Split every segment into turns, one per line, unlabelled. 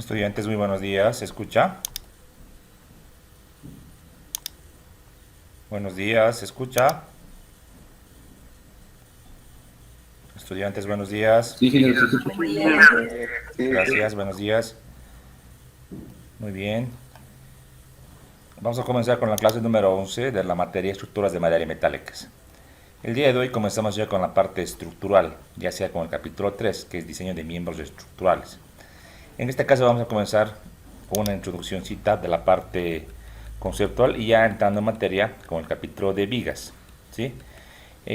Estudiantes, muy buenos días. ¿Se escucha? Buenos días, ¿se escucha? Estudiantes, buenos días.
Sí, señor, se escucha.
Buen día.
Gracias, buenos días. Muy bien. Vamos a comenzar con la clase número 11 de la materia Estructuras de Madera y Metálicas. El día de hoy comenzamos ya con la parte estructural, ya sea con el capítulo 3, que es diseño de miembros estructurales. En este caso vamos a comenzar con una introduccióncita de la parte conceptual y ya entrando en materia con el capítulo de vigas, ¿sí?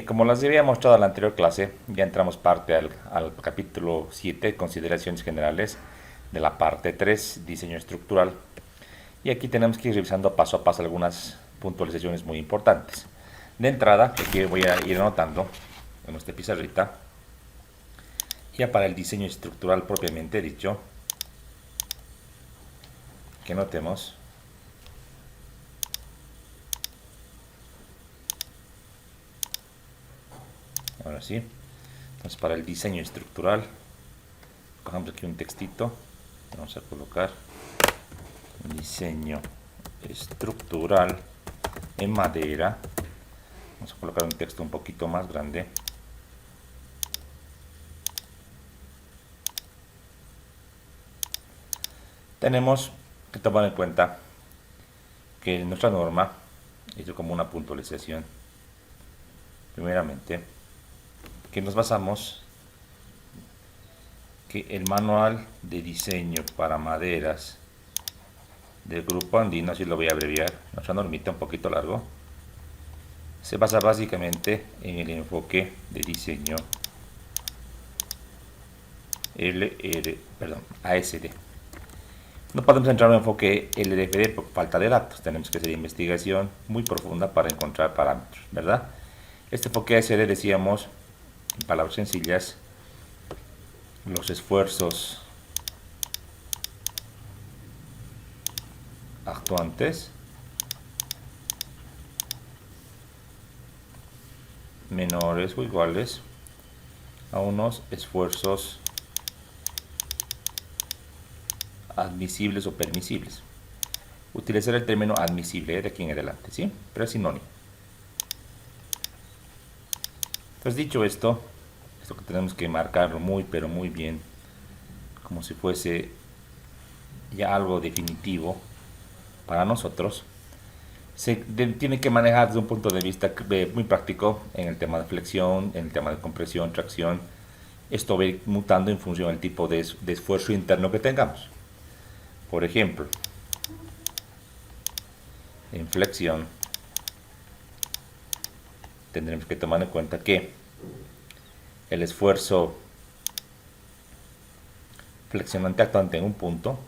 Como les había mostrado en la anterior clase, ya entramos parte al capítulo 7, consideraciones generales, de la parte 3, diseño estructural. Y aquí tenemos que ir revisando paso a paso algunas puntualizaciones muy importantes. De entrada, aquí voy a ir anotando en nuestra pizarrita, ya para el diseño estructural propiamente dicho, que notemos ahora sí. Entonces, para el diseño estructural, cogemos aquí un textito, vamos a colocar diseño estructural en madera. Vamos a colocar un texto un poquito más grande. Tenemos que tomar en cuenta que nuestra norma, hizo como una puntualización, primeramente, que nos basamos que el manual de diseño para maderas del grupo andino, así lo voy a abreviar, nuestra normita un poquito largo, se basa básicamente en el enfoque de diseño ASD. No podemos entrar en un enfoque LDFD por falta de datos, tenemos que hacer investigación muy profunda para encontrar parámetros, ¿verdad? Este enfoque ASD, decíamos, en palabras sencillas, los esfuerzos actuantes menores o iguales a unos esfuerzos admisibles o permisibles. Utilizar el término admisible de aquí en adelante, ¿sí? Pero es sinónimo. Entonces, dicho esto que tenemos que marcarlo muy, pero muy bien, como si fuese ya algo definitivo para nosotros, tiene que manejar desde un punto de vista muy práctico en el tema de flexión, en el tema de compresión, tracción. Esto va a ir mutando en función del tipo de esfuerzo interno que tengamos. Por ejemplo, en flexión tendremos que tomar en cuenta que el esfuerzo flexionante actuante en un punto,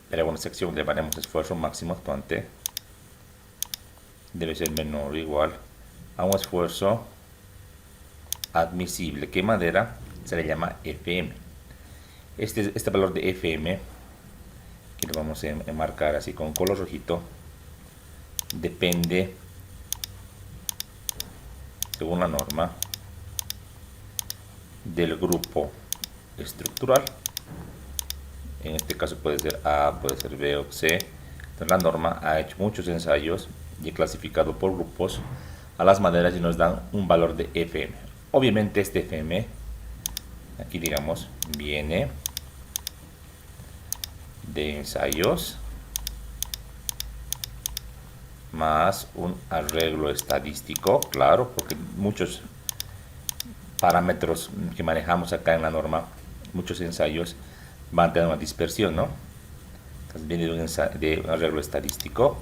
pero en una sección le llamaremos esfuerzo máximo actuante, debe ser menor o igual a un esfuerzo admisible, que en madera se le llama FM. Este valor de FM, que lo vamos a marcar así con color rojito, depende, según la norma, del grupo estructural. En este caso puede ser A, puede ser B o C. Entonces, la norma ha hecho muchos ensayos y ha clasificado por grupos a las maderas y nos dan un valor de FM. Obviamente este FM, aquí digamos, viene de ensayos más un arreglo estadístico, claro, porque muchos parámetros que manejamos acá en la norma, muchos ensayos van a tener una dispersión, ¿no? Entonces viene de un arreglo estadístico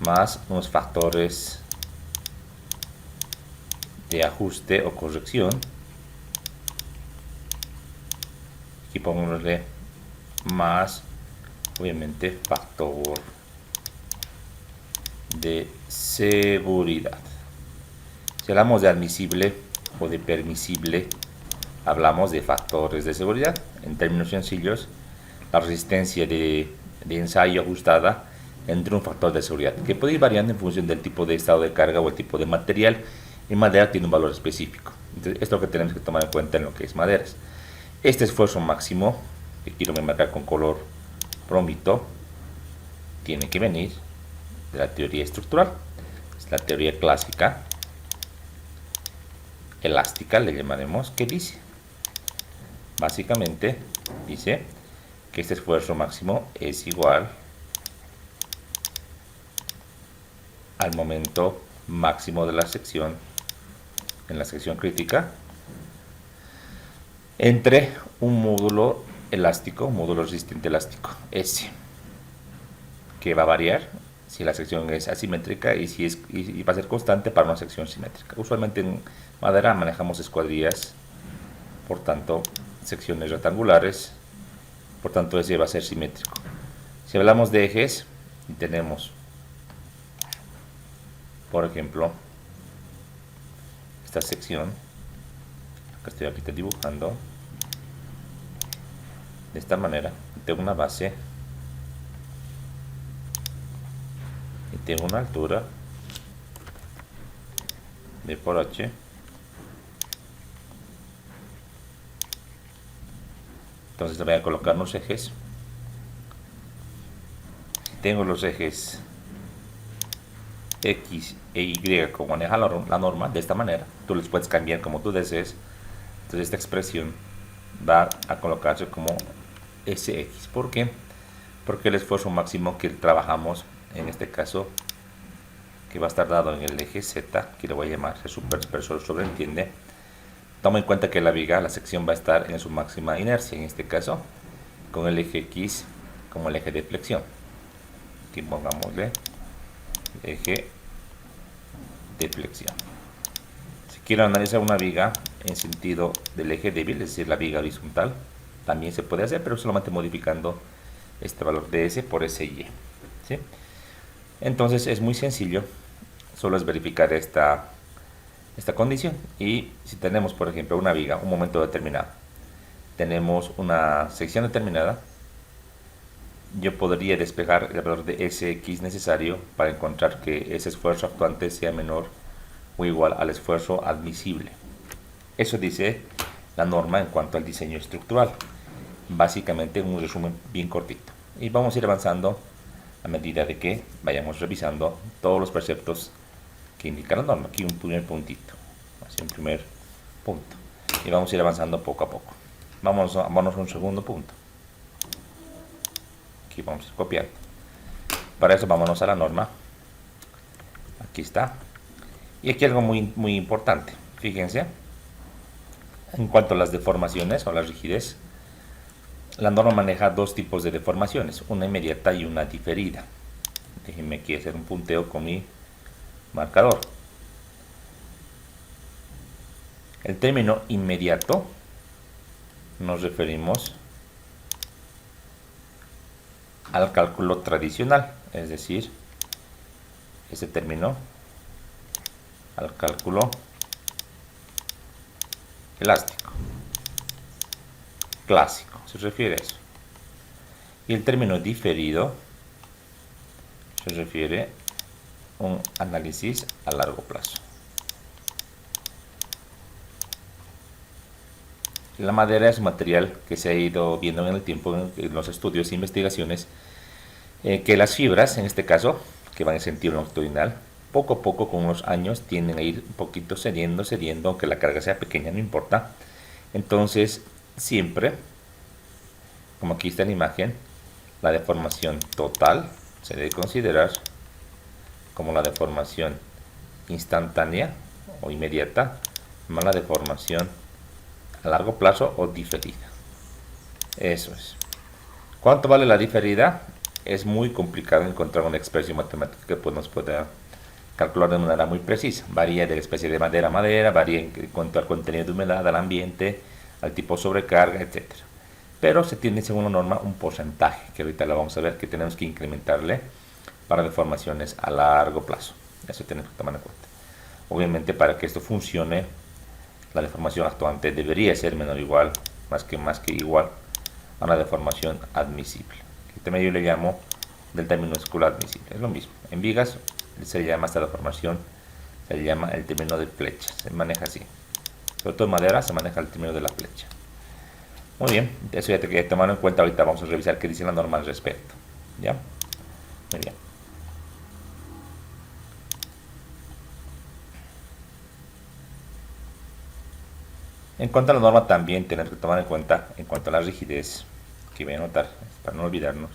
más unos factores de ajuste o corrección. Aquí pongámosle más, obviamente, factor de seguridad. Si hablamos de admisible o de permisible, hablamos de factores de seguridad. En términos sencillos, la resistencia de ensayo ajustada entre un factor de seguridad, que puede ir variando en función del tipo de estado de carga o el tipo de material. En madera tiene un valor específico. Entonces, esto es lo que tenemos que tomar en cuenta en lo que es maderas. Este esfuerzo máximo, que quiero marcar con color bromito, tiene que venir de la teoría estructural. Es la teoría clásica, elástica le llamaremos, que dice, básicamente, dice que este esfuerzo máximo es igual al momento máximo de la sección, en la sección crítica, entre un módulo elástico, un módulo resistente elástico, S, que va a variar si la sección es asimétrica y va a ser constante para una sección simétrica. Usualmente en madera manejamos escuadrillas, por tanto secciones rectangulares, por tanto ese va a ser simétrico. Si hablamos de ejes y tenemos, por ejemplo, esta sección, que estoy aquí dibujando, de esta manera, tengo una base y tengo una altura de por h, entonces le voy a colocar los ejes. Tengo los ejes X e Y como maneja la norma, de esta manera, tú les puedes cambiar como tú desees. Entonces esta expresión va a colocarse como SX. ¿Por qué? Porque el esfuerzo máximo que trabajamos, en este caso, que va a estar dado en el eje Z, que le voy a llamar el superexpresor sobreentiende, toma en cuenta que la viga, la sección va a estar en su máxima inercia, en este caso, con el eje X como el eje de flexión. Aquí pongámosle eje de flexión. Si quiero analizar una viga en sentido del eje débil, es decir, la viga horizontal, también se puede hacer, pero solamente modificando este valor de S por SY. ¿Sí? Entonces es muy sencillo, solo es verificar esta condición. Y si tenemos, por ejemplo, una viga, un momento determinado, tenemos una sección determinada, yo podría despejar el valor de Sx necesario para encontrar que ese esfuerzo actuante sea menor o igual al esfuerzo admisible. Eso dice la norma en cuanto al diseño estructural. Básicamente un resumen bien cortito. Y vamos a ir avanzando a medida de que vayamos revisando todos los preceptos que indican la norma. Aquí un primer puntito, así un primer punto. Y vamos a ir avanzando poco a poco. Vámonos a un segundo punto. Aquí vamos a ir copiando. Para eso vámonos a la norma. Aquí está. Y aquí algo muy importante. Fíjense, en cuanto a las deformaciones o la rigidez, la norma maneja dos tipos de deformaciones, una inmediata y una diferida. Déjenme aquí hacer un punteo con mi marcador. El término inmediato nos referimos al cálculo tradicional, es decir, ese término al cálculo elástico clásico, se refiere a eso. Y el término diferido se refiere a un análisis a largo plazo. La madera es un material que se ha ido viendo en el tiempo en los estudios e investigaciones, que las fibras, en este caso, que van en sentido longitudinal, poco a poco con los años tienden a ir un poquito cediendo, aunque la carga sea pequeña, no importa. Entonces, siempre, como aquí está en la imagen, la deformación total se debe considerar como la deformación instantánea o inmediata, más la deformación a largo plazo o diferida. Eso es. ¿Cuánto vale la diferida? Es muy complicado encontrar una expresión matemática que pues nos pueda calcular de manera muy precisa. Varía de la especie de madera a madera, varía en cuanto al contenido de humedad, al ambiente, al tipo de sobrecarga, etc. Pero se tiene según la norma un porcentaje, que ahorita la vamos a ver, que tenemos que incrementarle para deformaciones a largo plazo. Eso tenemos que tomar en cuenta. Obviamente, para que esto funcione, la deformación actuante debería ser menor o igual, más que igual a una deformación admisible. Este también yo le llamo del término escolar admisible. Es lo mismo. En vigas se llama esta deformación, se le llama el término de flecha. Se maneja así. Sobre todo en madera se maneja el término de la flecha. Muy bien, eso ya te quería tomar en cuenta. Ahorita vamos a revisar qué dice la norma al respecto. ¿Ya? Muy bien. En cuanto a la norma, también tener que tomar en cuenta, en cuanto a la rigidez, que voy a anotar, para no olvidarnos,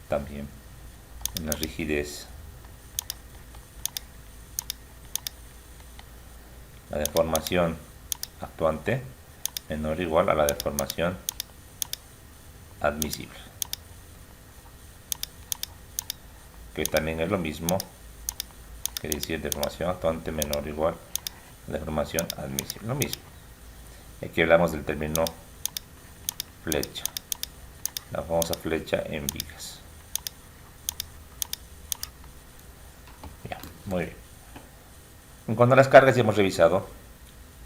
también en la rigidez, la deformación actuante menor o igual a la deformación admisible, que también es lo mismo que decir deformación actuante menor o igual a la deformación admisible, lo mismo. Aquí hablamos del término flecha, la famosa flecha en vigas. Ya, muy bien. En cuanto a las cargas, ya hemos revisado.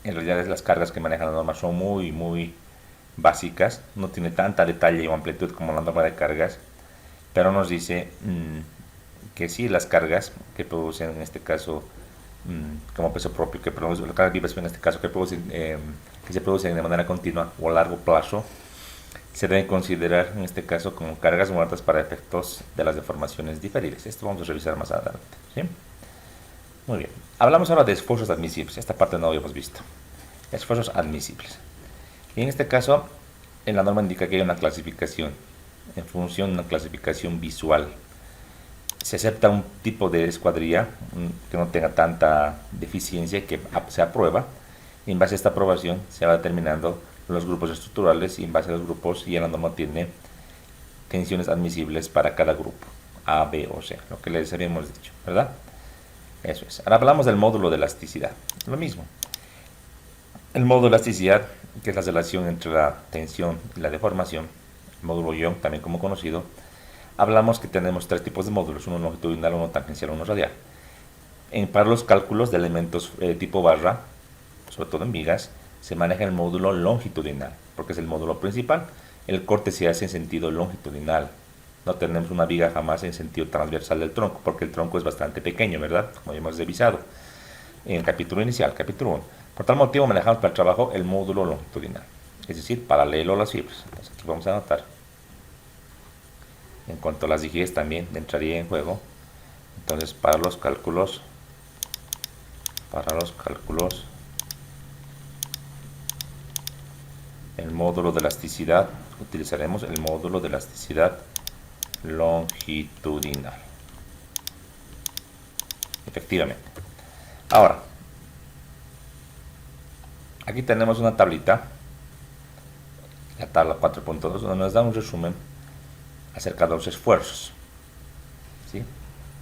En realidad las cargas que maneja la norma son muy básicas, no tiene tanta detalle o amplitud como la norma de cargas, pero nos dice que sí, las cargas que producen en este caso como peso propio, que producen las cargas vivas en este caso que se producen de manera continua o a largo plazo, se deben considerar en este caso como cargas muertas para efectos de las deformaciones diferidas. Esto vamos a revisar más adelante, ¿sí? Muy bien. Hablamos ahora de esfuerzos admisibles. Esta parte no lo habíamos visto. Esfuerzos admisibles. Y en este caso, en la norma indica que hay una clasificación en función de una clasificación visual. Se acepta un tipo de escuadrilla que no tenga tanta deficiencia, que se aprueba. Y en base a esta aprobación se va determinando los grupos estructurales, y en base a los grupos ya la norma tiene tensiones admisibles para cada grupo, A, B o C, lo que les habíamos dicho, ¿verdad? Eso es. Ahora hablamos del módulo de elasticidad. Lo mismo. El módulo de elasticidad, que es la relación entre la tensión y la deformación, el módulo Young, también como conocido, hablamos que tenemos tres tipos de módulos, uno longitudinal, uno tangencial, uno radial. Para los cálculos de elementos tipo barra, sobre todo en vigas, se maneja el módulo longitudinal, porque es el módulo principal. El corte se hace en sentido longitudinal. No tenemos una viga jamás en sentido transversal del tronco, porque el tronco es bastante pequeño, ¿verdad? Como ya hemos revisado en el capítulo inicial, capítulo 1. Por tal motivo manejamos para el trabajo el módulo longitudinal, es decir, paralelo a las fibras. Entonces aquí vamos a anotar. En cuanto a las rigidez también entraría en juego. Entonces para los cálculos, el módulo de elasticidad, utilizaremos el módulo de elasticidad longitudinal. Efectivamente. Ahora, aquí tenemos una tablita, la tabla 4.2, donde nos da un resumen acerca de los esfuerzos, ¿sí?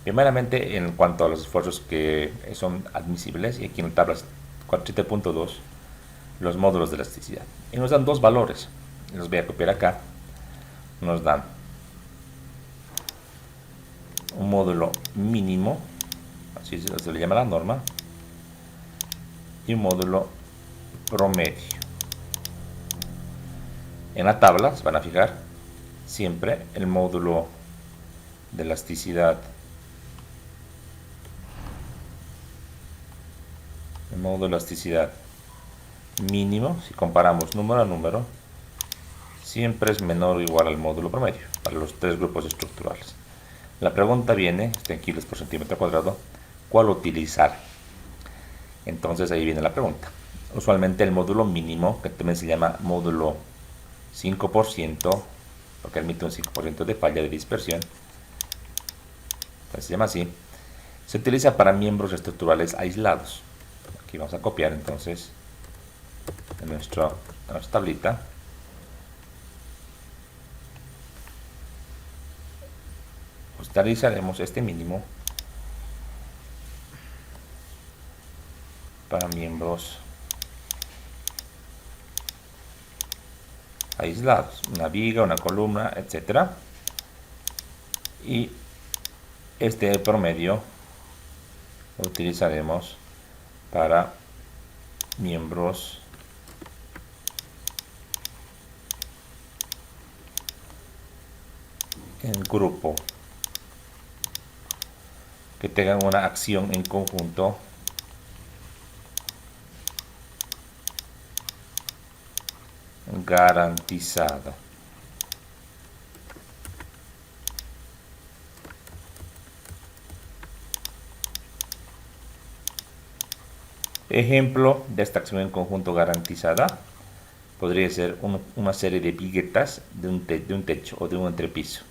Primeramente, en cuanto a los esfuerzos que son admisibles, y aquí en la tabla 4.2, los módulos de elasticidad. Y nos dan dos valores, los voy a copiar acá. Nos dan un módulo mínimo, así se le llama la norma, y un módulo promedio. En la tabla se van a fijar siempre el módulo de elasticidad, mínimo, si comparamos número a número, siempre es menor o igual al módulo promedio para los tres grupos estructurales. La pregunta viene, en kilos por centímetro cuadrado, ¿cuál utilizar? Entonces ahí viene la pregunta. Usualmente el módulo mínimo, que también se llama módulo 5%, porque admite un 5% de falla de dispersión, entonces se llama así, se utiliza para miembros estructurales aislados. Aquí vamos a copiar entonces en nuestra tablita. Utilizaremos este mínimo para miembros aislados, una viga, una columna, etcétera, y este promedio lo utilizaremos para miembros en grupo que tengan una acción en conjunto garantizado. Ejemplo de esta acción en conjunto garantizada podría ser una serie de viguetas de un techo o de un entrepiso.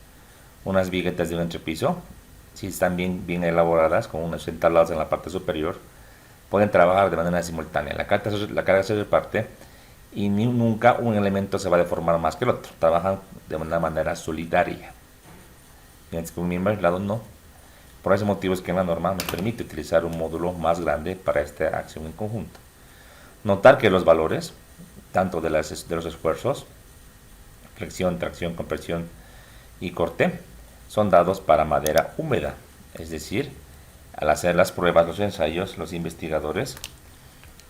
Unas viguetas de un entrepiso, si están bien elaboradas, con unos entablados en la parte superior, pueden trabajar de manera simultánea. La carga se reparte y nunca un elemento se va a deformar más que el otro. Trabajan de una manera solidaria. Mientras que un miembro aislado no. Por ese motivo es que en la norma nos permite utilizar un módulo más grande para esta acción en conjunto. Notar que los valores, tanto de los esfuerzos, flexión, tracción, compresión y corte, son dados para madera húmeda. Es decir, al hacer las pruebas, los ensayos, los investigadores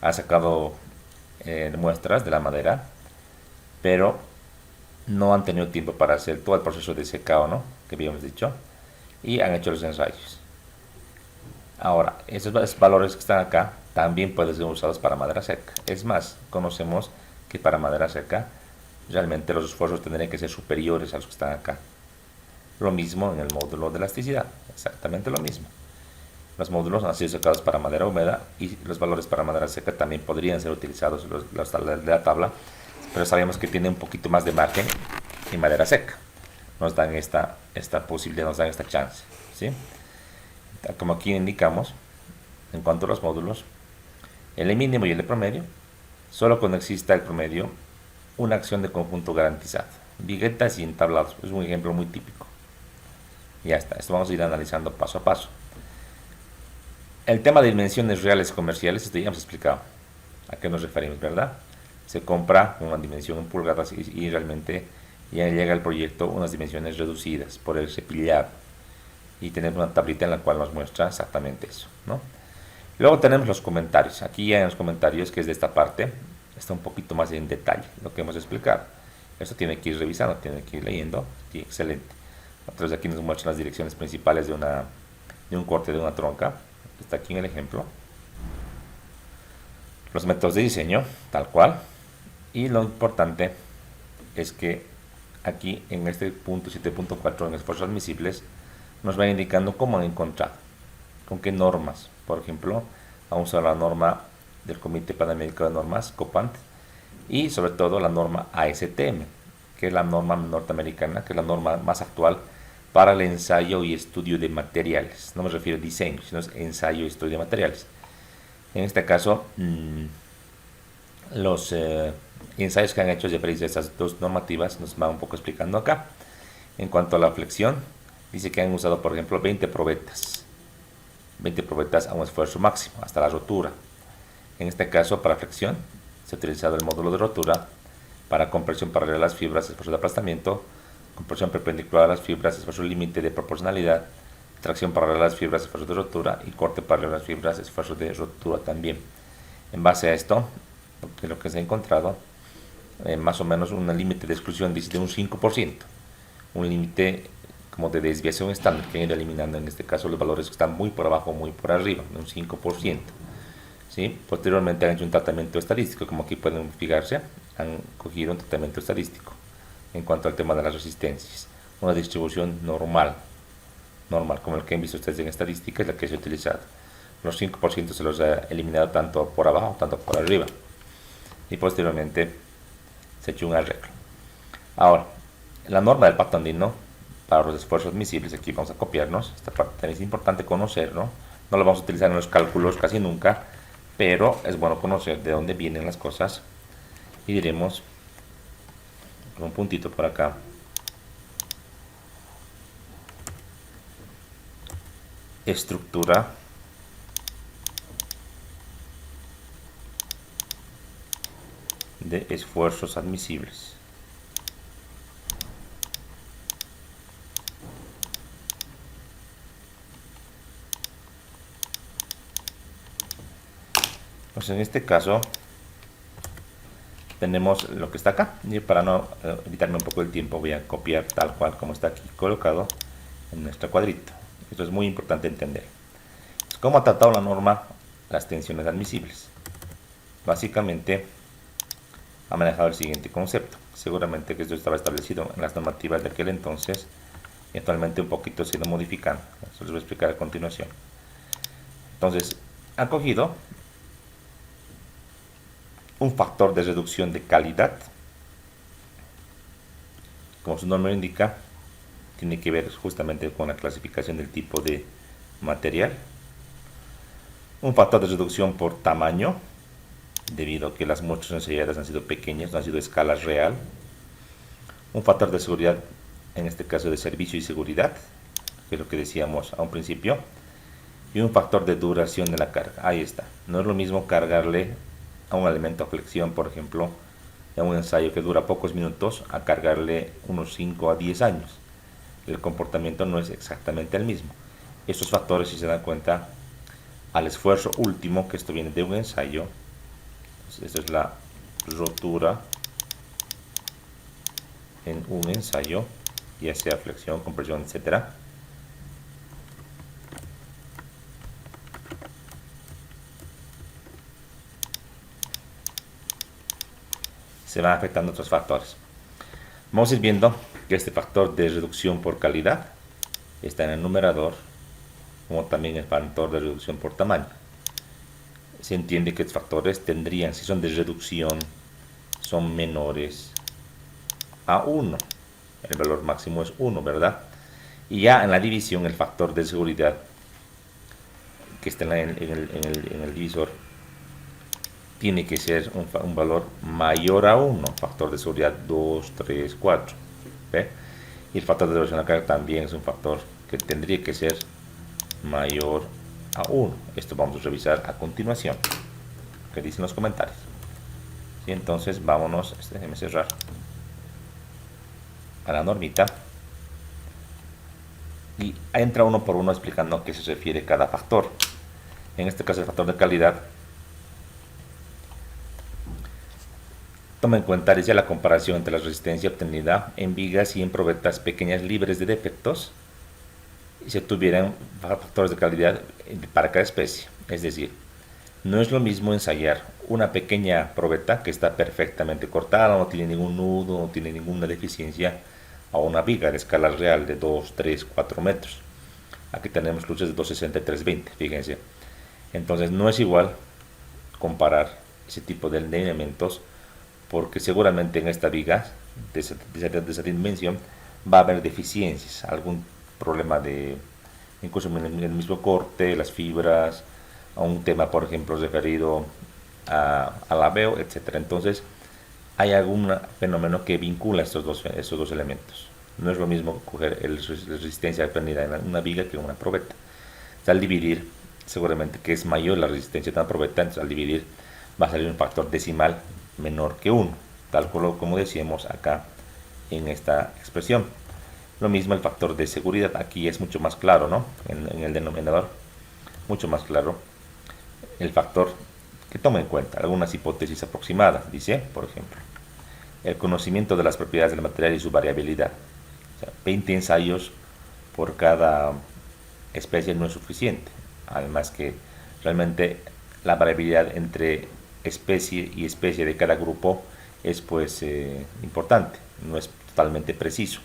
han sacado muestras de la madera, pero no han tenido tiempo para hacer todo el proceso de secado, ¿no?, que habíamos dicho, y han hecho los ensayos. Ahora, esos valores que están acá también pueden ser usados para madera seca. Es más, conocemos que para madera seca realmente los esfuerzos tendrían que ser superiores a los que están acá. Lo mismo en el módulo de elasticidad, exactamente lo mismo. Los módulos han sido sacados para madera húmeda y los valores para madera seca también podrían ser utilizados los de la tabla, pero sabemos que tiene un poquito más de margen en madera seca. Nos dan esta posibilidad, nos dan esta chance, ¿sí? Como aquí indicamos, en cuanto a los módulos, el mínimo y el promedio, solo cuando exista el promedio, una acción de conjunto garantizada. Viguetas y entablados, es un ejemplo muy típico. Ya está, esto vamos a ir analizando paso a paso. El tema de dimensiones reales comerciales, esto ya hemos explicado. ¿A qué nos referimos, verdad? Se compra una dimensión en pulgadas y realmente ya llega el proyecto unas dimensiones reducidas por el cepillado. Y tenemos una tablita en la cual nos muestra exactamente eso, ¿no? Luego tenemos los comentarios. Aquí ya en los comentarios, que es de esta parte, está un poquito más en detalle lo que hemos explicado. Esto tiene que ir revisando, tiene que ir leyendo. Sí, excelente. Entonces aquí nos muestran las direcciones principales de un corte de una tronca. Está aquí en el ejemplo. Los métodos de diseño, tal cual. Y lo importante es que aquí en este punto 7.4 en esfuerzos admisibles nos va indicando cómo han encontrado, con qué normas. Por ejemplo, vamos a la norma del Comité Panamericano de Normas, COPANT, y sobre todo la norma ASTM, que es la norma norteamericana, que es la norma más actual para el ensayo y estudio de materiales. No me refiero a diseño, sino es ensayo y estudio de materiales. En este caso, los ensayos que han hecho de estas dos normativas nos van un poco explicando acá. En cuanto a la flexión, dice que han usado, por ejemplo, 20 probetas a un esfuerzo máximo, hasta la rotura. En este caso, para flexión, se ha utilizado el módulo de rotura. Para compresión paralela a las fibras, esfuerzo de aplastamiento. Compresión perpendicular a las fibras, esfuerzo límite de proporcionalidad. Tracción paralela a las fibras, esfuerzo de rotura. Y corte paralelo a las fibras, esfuerzo de rotura también. En base a esto, lo que se ha encontrado, más o menos un límite de exclusión dice de un 5%. Un límite como de desviación estándar que han ido eliminando en este caso los valores que están muy por abajo, muy por arriba, de un 5%. ¿Sí? Posteriormente han hecho un tratamiento estadístico, como aquí pueden fijarse, han cogido un tratamiento estadístico en cuanto al tema de las resistencias. Una distribución normal, como el que han visto ustedes en estadística, es la que se ha utilizado. Los 5% se los ha eliminado tanto por abajo, tanto por arriba. Y posteriormente se ha hecho un arreglo. Ahora, la norma del pacto andino para los esfuerzos admisibles, aquí vamos a copiarnos. Esta parte también es importante conocer, ¿no? No lo vamos a utilizar en los cálculos casi nunca, pero es bueno conocer de dónde vienen las cosas. Y diremos, con un puntito por acá, estructura de esfuerzos admisibles. Pues en este caso tenemos lo que está acá, y para no evitarme un poco el tiempo voy a copiar tal cual como está aquí colocado en nuestro cuadrito. Esto es muy importante entender. ¿Cómo ha tratado la norma las tensiones admisibles? Básicamente ha manejado el siguiente concepto. Seguramente que esto estaba establecido en las normativas de aquel entonces y actualmente un poquito se ha ido modificando. Eso les voy a explicar a continuación. Entonces, han cogido un factor de reducción de calidad. Como su nombre indica, tiene que ver justamente con la clasificación del tipo de material. Un factor de reducción por tamaño, debido a que las muestras ensayadas han sido pequeñas, no han sido de escala real. Un factor de seguridad, en este caso de servicio y seguridad, que es lo que decíamos a un principio. Y un factor de duración de la carga. Ahí está. No es lo mismo cargarle a un elemento a flexión, por ejemplo, a un ensayo que dura pocos minutos, a cargarle unos 5 a 10 años. El comportamiento no es exactamente el mismo. Estos factores, si se dan cuenta, al esfuerzo último, que esto viene de un ensayo, esta es la rotura en un ensayo, ya sea flexión, compresión, etcétera. Se van afectando otros factores. Vamos a ir viendo que este factor de reducción por calidad está en el numerador, como también el factor de reducción por tamaño. Se entiende que estos factores tendrían, si son de reducción, son menores a 1. El valor máximo es 1, ¿verdad? Y ya en la división, el factor de seguridad que está en el divisor tiene que ser un valor mayor a 1, factor de seguridad 2, 3, 4. ¿Ve? Y el factor de duración de la carga también es un factor que tendría que ser mayor a 1. Esto vamos a revisar a continuación, que dicen los comentarios. Y entonces vámonos, déjenme cerrar, a la normita. Y entra uno por uno explicando a qué se refiere cada factor. En este caso el factor de calidad. Toma en cuenta dice la comparación entre la resistencia obtenida en vigas y en probetas pequeñas libres de defectos y se tuvieran factores de calidad para cada especie. Es decir, no es lo mismo ensayar una pequeña probeta que está perfectamente cortada, no tiene ningún nudo, no tiene ninguna deficiencia, a una viga de escala real de 2, 3, 4 metros. Aquí tenemos luces de 260 y 320, fíjense. Entonces no es igual comparar ese tipo de elementos, porque seguramente en esta viga de esa dimensión va a haber deficiencias, algún problema de incluso en el mismo corte, las fibras, a un tema por ejemplo referido al laveo, etcétera. Entonces hay algún fenómeno que vincula estos dos elementos. No es lo mismo coger la resistencia obtenida en una viga que en una probeta. Al dividir, seguramente que es mayor la resistencia de una probeta, entonces al dividir va a salir un factor decimal menor que 1, tal como decíamos acá en esta expresión. Lo mismo el factor de seguridad, aquí es mucho más claro, ¿no? En el denominador, mucho más claro el factor que toma en cuenta algunas hipótesis aproximadas. Dice, por ejemplo, el conocimiento de las propiedades del material y su variabilidad. O sea, 20 ensayos por cada especie no es suficiente. Además que realmente la variabilidad entre especie y especie de cada grupo es pues importante, no es totalmente preciso.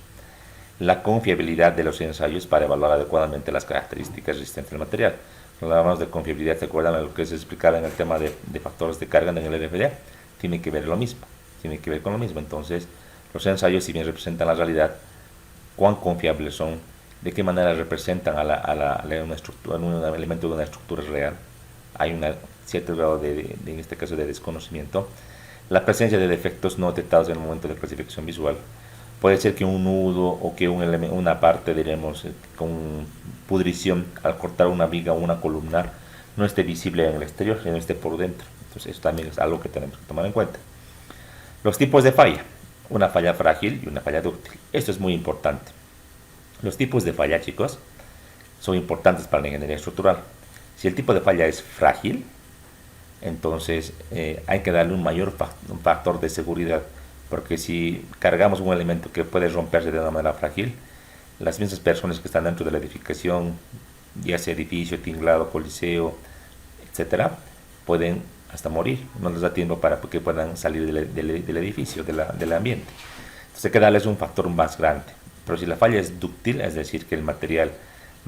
La confiabilidad de los ensayos para evaluar adecuadamente las características resistentes del material. Cuando hablamos de confiabilidad, ¿se acuerdan de lo que se explicaba en el tema de factores de carga en el RFD? Tiene que ver lo mismo, tiene que ver con lo mismo. Entonces, los ensayos, si bien representan la realidad, cuán confiables son, de qué manera representan una estructura, un elemento de una estructura real. Hay un cierto grado en este caso de desconocimiento. La presencia de defectos no detectados en el momento de clasificación visual. Puede ser que un nudo o que una parte, diremos, con pudrición al cortar una viga o una columna no esté visible en el exterior, sino esté por dentro. Entonces eso también es algo que tenemos que tomar en cuenta. Los tipos de falla. Una falla frágil y una falla dúctil. Esto es muy importante. Los tipos de falla, chicos, son importantes para la ingeniería estructural. Si el tipo de falla es frágil, entonces hay que darle un factor de seguridad, porque si cargamos un elemento que puede romperse de una manera frágil, las mismas personas que están dentro de la edificación, ya sea edificio, tinglado, coliseo, etcétera, pueden hasta morir. No les da tiempo para que puedan salir del edificio, del ambiente. Entonces hay que darles un factor más grande. Pero si la falla es dúctil, es decir, que el material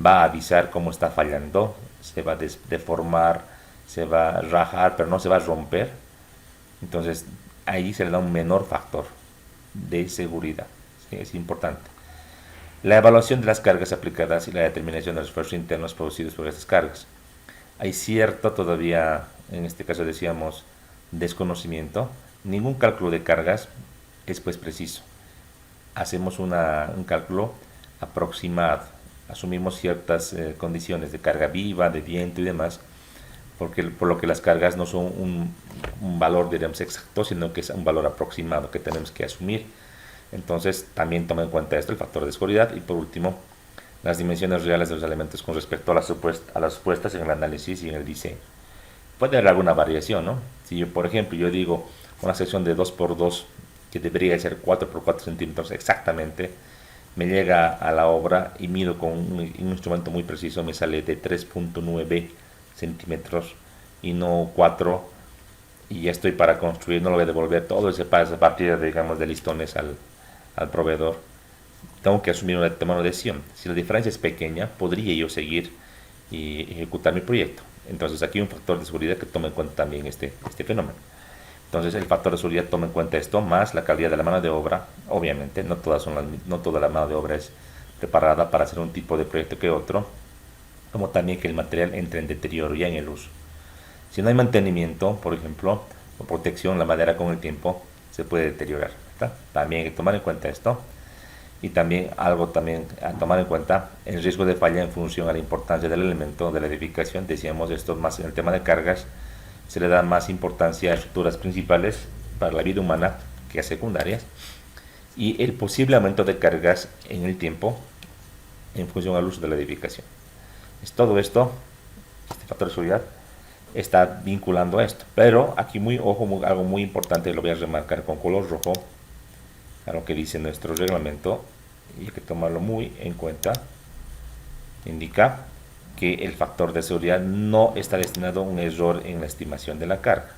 va a avisar cómo está fallando, se va a deformar, se va a rajar, pero no se va a romper, entonces ahí se le da un menor factor de seguridad. ¿Sí? Es importante. La evaluación de las cargas aplicadas y la determinación de los esfuerzos internos producidos por estas cargas. Hay cierto todavía, en este caso decíamos, desconocimiento. Ningún cálculo de cargas es pues preciso. Hacemos un cálculo aproximado. Asumimos ciertas condiciones de carga viva, de viento y demás, por lo que las cargas no son un valor, digamos, exacto, sino que es un valor aproximado que tenemos que asumir. Entonces también toma en cuenta esto, el factor de seguridad, y por último, las dimensiones reales de los elementos con respecto a las supuestas en el análisis y en el diseño. Puede haber alguna variación, ¿no? Si yo, por ejemplo, yo digo una sección de 2x2 que debería ser 4x4 centímetros exactamente, me llega a la obra y mido con un instrumento muy preciso, me sale de 3.9 centímetros y no 4, y ya estoy para construir, no lo voy a devolver todo ese partida, digamos, de listones al proveedor. Tengo que asumir tomar una decisión. Si la diferencia es pequeña, podría yo seguir y ejecutar mi proyecto. Entonces aquí hay un factor de seguridad que toma en cuenta también este fenómeno. Entonces el factor de seguridad toma en cuenta esto, más la calidad de la mano de obra. Obviamente no toda la mano de obra es preparada para hacer un tipo de proyecto que otro, como también que el material entre en deterioro ya en el uso. Si no hay mantenimiento, por ejemplo, o protección, la madera con el tiempo se puede deteriorar, ¿verdad? También hay que tomar en cuenta esto. Y también algo también a tomar en cuenta, el riesgo de falla en función a la importancia del elemento de la edificación. Decíamos esto más en el tema de cargas, se le da más importancia a estructuras principales para la vida humana que a secundarias, y el posible aumento de cargas en el tiempo en función al uso de la edificación. Es todo esto, este factor de seguridad está vinculando a esto. Pero aquí algo muy importante, lo voy a remarcar con color rojo, a lo que dice nuestro reglamento, y hay que tomarlo muy en cuenta. Indica que el factor de seguridad no está destinado a un error en la estimación de la carga.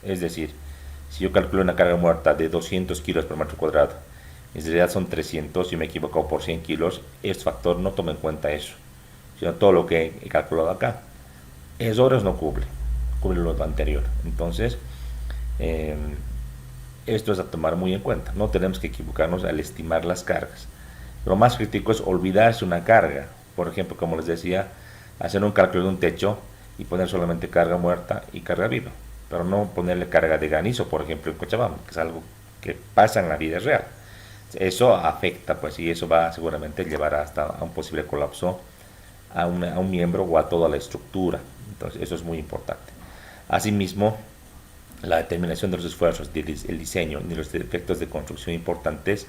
Es decir, si yo calculo una carga muerta de 200 kilos por metro cuadrado, en realidad son 300, y me he equivocado por 100 kilos, este factor no toma en cuenta eso, sino todo lo que he calculado acá. Errores no cubre lo anterior. Entonces, esto es a tomar muy en cuenta. No tenemos que equivocarnos al estimar las cargas. Lo más crítico es olvidarse una carga. Por ejemplo, como les decía, hacer un cálculo de un techo y poner solamente carga muerta y carga viva, pero no ponerle carga de granizo, por ejemplo, en Cochabamba, que es algo que pasa en la vida real. Eso afecta, pues, y eso va seguramente llevar hasta a un posible colapso a un miembro o a toda la estructura. Entonces, eso es muy importante. Asimismo, la determinación de los esfuerzos, el diseño ni los defectos de construcción importantes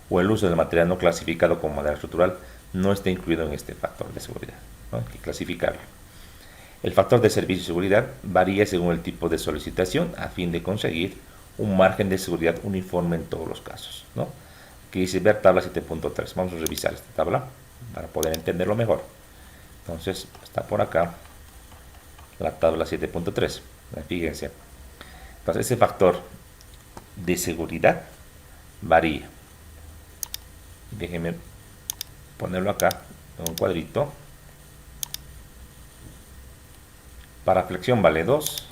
o el uso del material no clasificado como madera estructural no está incluido en este factor de seguridad, ¿no? Hay que clasificarlo. El factor de servicio y seguridad varía según el tipo de solicitación a fin de conseguir un margen de seguridad uniforme en todos los casos, ¿no? Aquí dice ver tabla 7.3. Vamos a revisar esta tabla para poder entenderlo mejor. Entonces está por acá la tabla 7.3. Fíjense. Entonces ese factor de seguridad varía. Déjenme ponerlo acá en un cuadrito. Para flexión vale 2,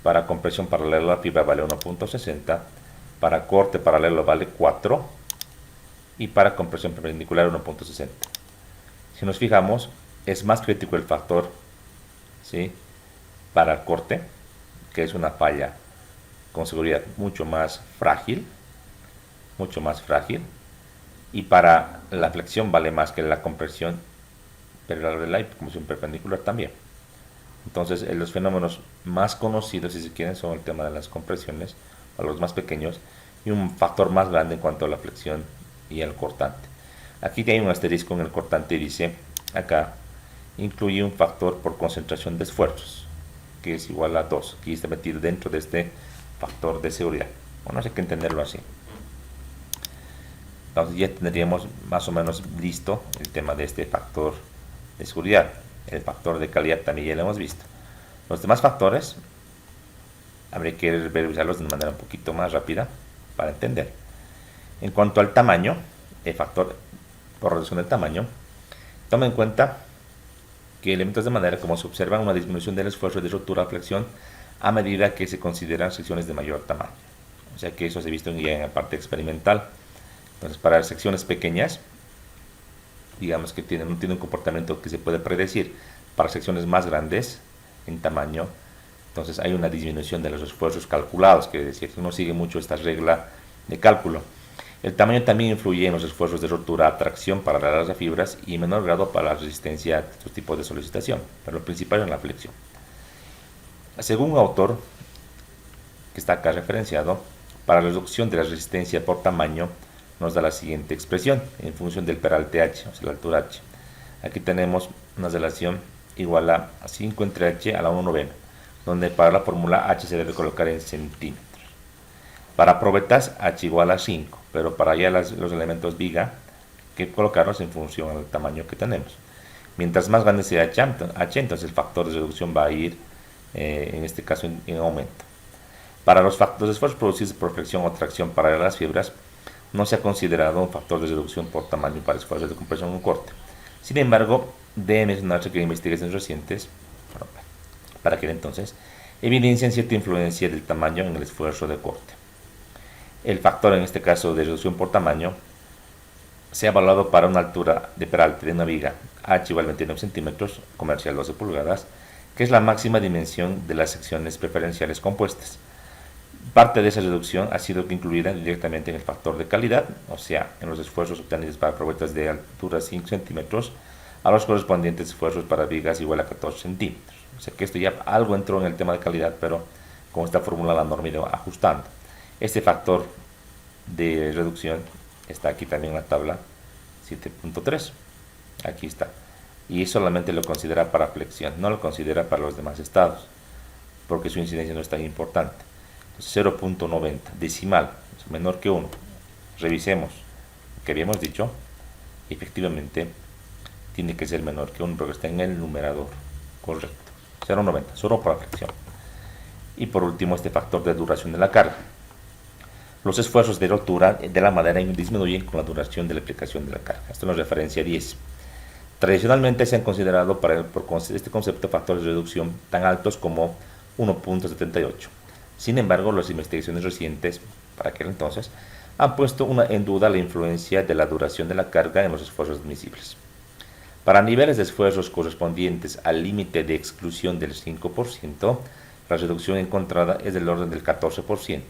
para compresión paralela a la fibra vale 1.60, para corte paralelo vale 4 y para compresión perpendicular 1.60. Si nos fijamos, es más crítico el factor, ¿sí?, para el corte, que es una falla con seguridad mucho más frágil, y para la flexión vale más que la compresión paralela y compresión perpendicular también. Entonces, los fenómenos más conocidos, si se quieren, son el tema de las compresiones, a los más pequeños, y un factor más grande en cuanto a la flexión y el cortante. Aquí hay un asterisco en el cortante y dice, acá, incluye un factor por concentración de esfuerzos, que es igual a 2. Aquí está metido dentro de este factor de seguridad. Bueno, hay que entenderlo así. Entonces ya tendríamos más o menos listo el tema de este factor de seguridad. El factor de calidad también ya lo hemos visto. Los demás factores habría que revisarlos de manera un poquito más rápida para entender. En cuanto al tamaño, el factor por reducción del tamaño, toma en cuenta que elementos de madera, como se observa, una disminución del esfuerzo de rotura o flexión a medida que se consideran secciones de mayor tamaño. O sea que eso se ha visto ya en la parte experimental. Entonces, para secciones pequeñas, digamos que no tiene un comportamiento que se puede predecir. Para secciones más grandes en tamaño, entonces hay una disminución de los esfuerzos calculados, que decir que uno sigue mucho esta regla de cálculo. El tamaño también influye en los esfuerzos de rotura, atracción para las fibras y en menor grado para la resistencia a estos tipos de solicitación, pero lo principal es la flexión. Según un autor que está acá referenciado, para la reducción de la resistencia por tamaño nos da la siguiente expresión en función del peralte h, o sea, la altura h. Aquí tenemos una relación igual a 5 entre h a la 1 novena, donde para la fórmula h se debe colocar en centímetros. Para probetas h igual a 5, pero para allá los elementos viga que colocarlos en función del tamaño que tenemos. Mientras más grande sea h, entonces el factor de reducción va a ir, en este caso, en aumento. Para los esfuerzos producidos por flexión o tracción para las fibras, no se ha considerado un factor de reducción por tamaño para esfuerzos de compresión o corte. Sin embargo, debe mencionarse que investigaciones recientes, para aquel entonces, evidencian cierta influencia del tamaño en el esfuerzo de corte. El factor, en este caso de reducción por tamaño, se ha evaluado para una altura de peralte de una viga h igual a 29 centímetros, comercial 12 pulgadas, que es la máxima dimensión de las secciones preferenciales compuestas. Parte de esa reducción ha sido incluida directamente en el factor de calidad, o sea, en los esfuerzos obtenidos para probetas de altura 5 centímetros, a los correspondientes esfuerzos para vigas igual a 14 centímetros. O sea que esto ya algo entró en el tema de calidad, pero con esta fórmula la norma iba ajustando. Este factor de reducción está aquí también en la tabla 7.3. Aquí está. Y solamente lo considera para flexión, no lo considera para los demás estados, porque su incidencia no es tan importante. 0.90, decimal, es menor que 1. Revisemos lo que habíamos dicho. Efectivamente, tiene que ser menor que 1 porque está en el numerador correcto. 0.90, solo para flexión. Y por último, este factor de duración de la carga. Los esfuerzos de rotura de la madera disminuyen con la duración de la aplicación de la carga. Esto nos referencia a 10. Tradicionalmente se han considerado por este concepto factores de reducción tan altos como 1.78. Sin embargo, las investigaciones recientes, para aquel entonces, han puesto en duda la influencia de la duración de la carga en los esfuerzos admisibles. Para niveles de esfuerzos correspondientes al límite de exclusión del 5%, la reducción encontrada es del orden del 14%.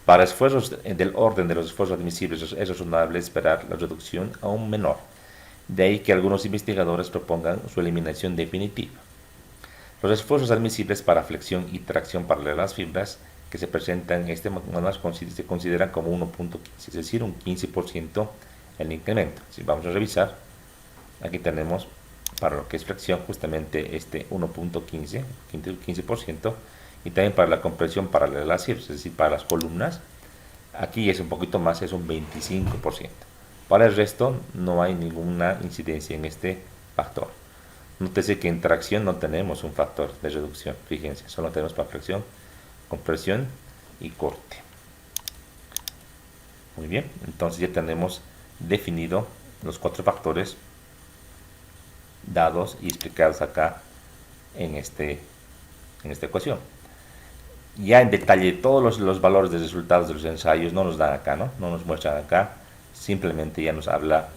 Para esfuerzos del orden de los esfuerzos admisibles es razonable esperar la reducción aún menor. De ahí que algunos investigadores propongan su eliminación definitiva. Los esfuerzos admisibles para flexión y tracción para las fibras que se presentan en este manual se consideran como 1.15, es decir, un 15% el incremento. Si vamos a revisar, aquí tenemos para lo que es flexión justamente este 1.15, 15%, y también para la compresión paralela a las fibras, es decir, para las columnas, aquí es un poquito más, es un 25%. Para el resto no hay ninguna incidencia en este factor. Nótese que en tracción no tenemos un factor de reducción, fíjense, solo tenemos para flexión, compresión y corte. Muy bien, entonces ya tenemos definido los 4 factores dados y explicados acá en esta ecuación. Ya en detalle todos los valores de resultados de los ensayos no nos dan acá, no nos muestran acá, simplemente ya nos habla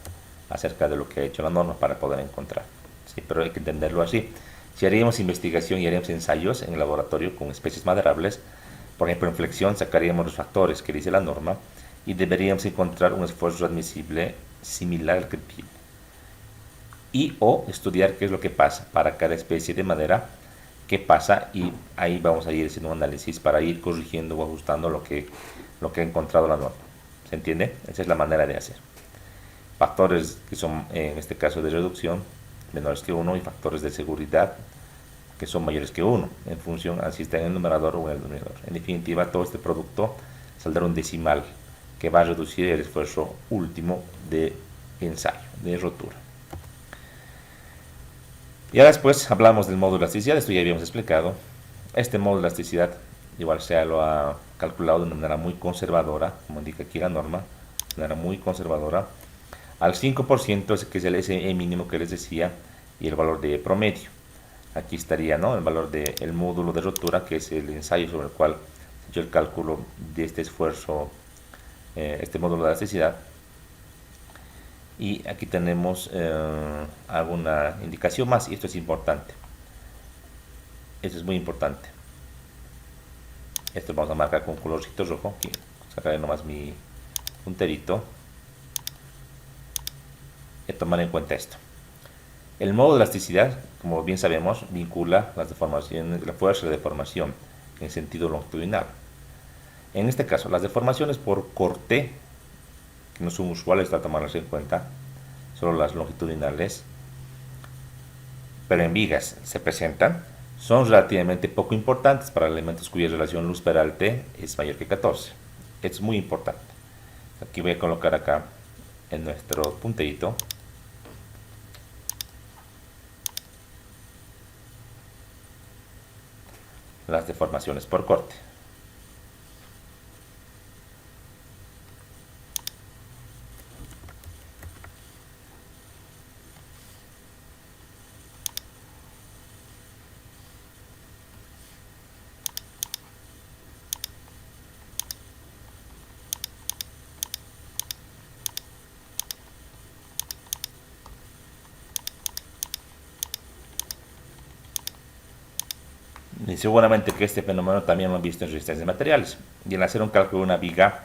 acerca de lo que ha hecho la norma para poder encontrar. Sí, pero hay que entenderlo así. Si haríamos investigación y haríamos ensayos en el laboratorio con especies maderables, por ejemplo en flexión sacaríamos los factores que dice la norma y deberíamos encontrar un esfuerzo admisible similar al que pide. Y o estudiar qué es lo que pasa para cada especie de madera, qué pasa, y ahí vamos a ir haciendo un análisis para ir corrigiendo o ajustando lo que ha encontrado la norma. ¿Se entiende? Esa es la manera de hacer. Factores que son, en este caso, de reducción menores que 1 y factores de seguridad que son mayores que 1, en función a si está en el numerador o en el denominador. En definitiva, todo este producto saldrá un decimal que va a reducir el esfuerzo último de ensayo, de rotura. Ya después hablamos del módulo de elasticidad, esto ya habíamos explicado. Este módulo de elasticidad igual se lo ha calculado de una manera muy conservadora, como indica aquí la norma, de manera muy conservadora, al 5%, que es el SE mínimo que les decía, y el valor de promedio. Aquí estaría, ¿no?, el valor del módulo de rotura, que es el ensayo sobre el cual se hecho el cálculo de este esfuerzo, este módulo de elasticidad. Y aquí tenemos alguna indicación más, y esto es importante. Esto es muy importante. Esto vamos a marcar con colorcito rojo. Aquí sacaré nomás mi punterito. Y tomar en cuenta esto. El módulo de elasticidad, como bien sabemos, vincula las deformaciones, la fuerza de deformación en sentido longitudinal. En este caso, las deformaciones por corte, que no son usuales para tomarlas en cuenta, solo las longitudinales, pero en vigas se presentan, son relativamente poco importantes para elementos cuya relación luz-peralte es mayor que 14. Esto es muy importante. Aquí voy a colocar acá en nuestro punterito las deformaciones por corte. Y seguramente que este fenómeno también lo han visto en resistencia de materiales. Y al hacer un cálculo de una viga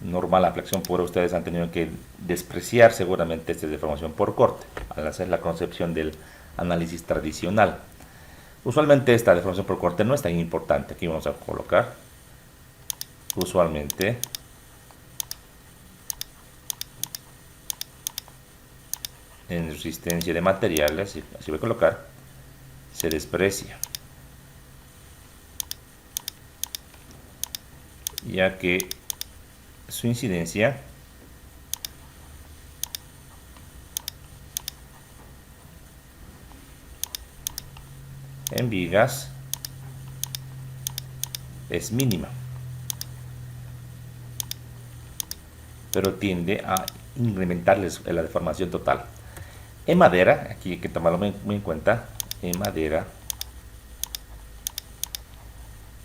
normal a flexión pura, ustedes han tenido que despreciar seguramente esta deformación por corte al hacer la concepción del análisis tradicional. Usualmente esta deformación por corte no es tan importante. Aquí vamos a colocar usualmente en resistencia de materiales, así voy a colocar, se desprecia, ya que su incidencia en vigas es mínima, pero tiende a incrementarles la deformación total. En madera, aquí hay que tomarlo muy en cuenta, en madera,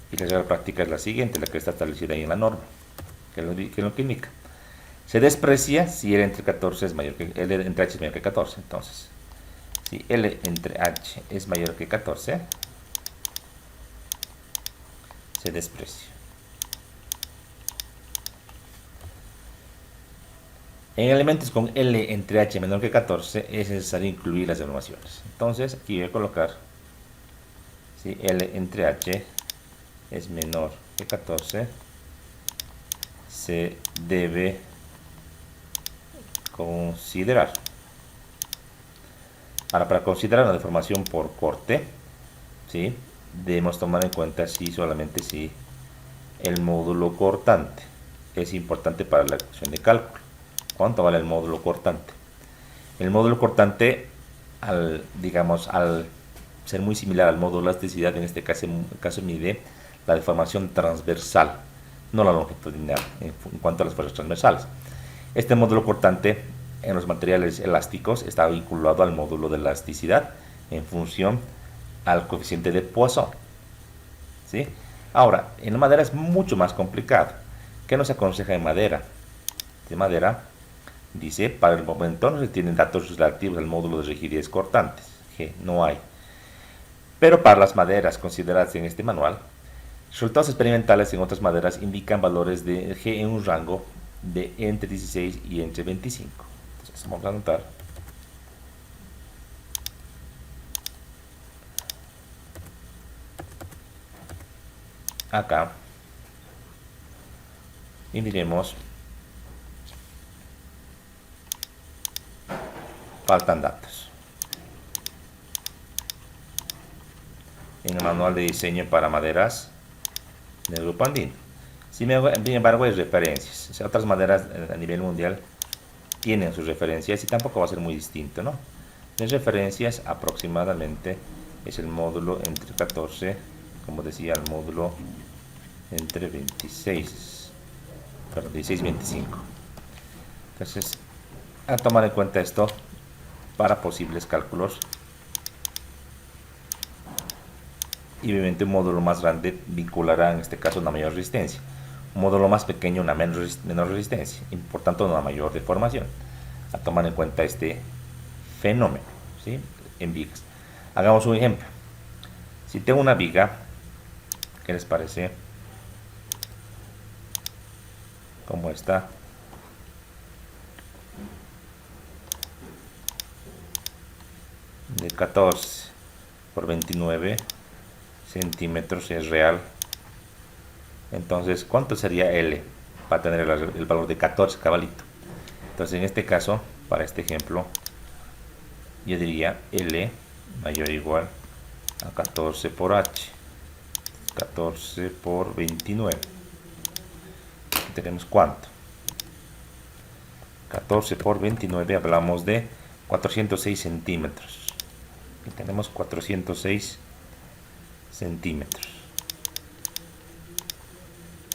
y la regla práctica es la siguiente, la que está establecida ahí en la norma, que es lo que indica. Se desprecia si L entre 14 es mayor que L entre H es mayor que 14. Entonces, si L entre H es mayor que 14, se desprecia. En elementos con L entre H menor que 14 es necesario incluir las deformaciones. Entonces, aquí voy a colocar, si L entre H es menor que 14, se debe considerar. Ahora, para considerar una deformación por corte, ¿sí?, debemos tomar en cuenta solamente si el módulo cortante es importante para la ecuación de cálculo. ¿Cuánto vale el módulo cortante? El módulo cortante, al ser muy similar al módulo de elasticidad, en este caso mide la deformación transversal, no la longitudinal, en cuanto a las fuerzas transversales. Este módulo cortante en los materiales elásticos está vinculado al módulo de elasticidad en función al coeficiente de Poisson, ¿sí? Ahora, en la madera es mucho más complicado. ¿Qué nos aconseja en madera? De madera dice, para el momento no se tienen datos relativos al módulo de rigidez cortantes, G, no hay. Pero para las maderas consideradas en este manual, resultados experimentales en otras maderas indican valores de G en un rango de entre 16 y entre 25. Entonces vamos a anotar. Acá. Y diremos, faltan datos. En el manual de diseño para maderas del grupo andino. Sin embargo, hay referencias. O sea, otras maderas a nivel mundial tienen sus referencias y tampoco va a ser muy distinto, ¿no? De referencias aproximadamente es el módulo entre 14, como decía, el módulo entre 26, perdón, 16 y 25. Entonces, a tomar en cuenta esto para posibles cálculos. Y obviamente un módulo más grande vinculará en este caso una mayor resistencia. Un módulo más pequeño una menor resistencia y por tanto una mayor deformación. A tomar en cuenta este fenómeno, ¿sí? En vigas. Hagamos un ejemplo. Si tengo una viga, ¿qué les parece? Como esta. De 14 por 29 centímetros es real. Entonces, ¿cuánto sería L para tener el valor de 14 cabalito? Entonces, en este caso, para este ejemplo, yo diría L mayor o igual a 14 por H. 14 por 29. Tenemos cuánto. 14 por 29 hablamos de 406 centímetros. Y tenemos 406 centímetros.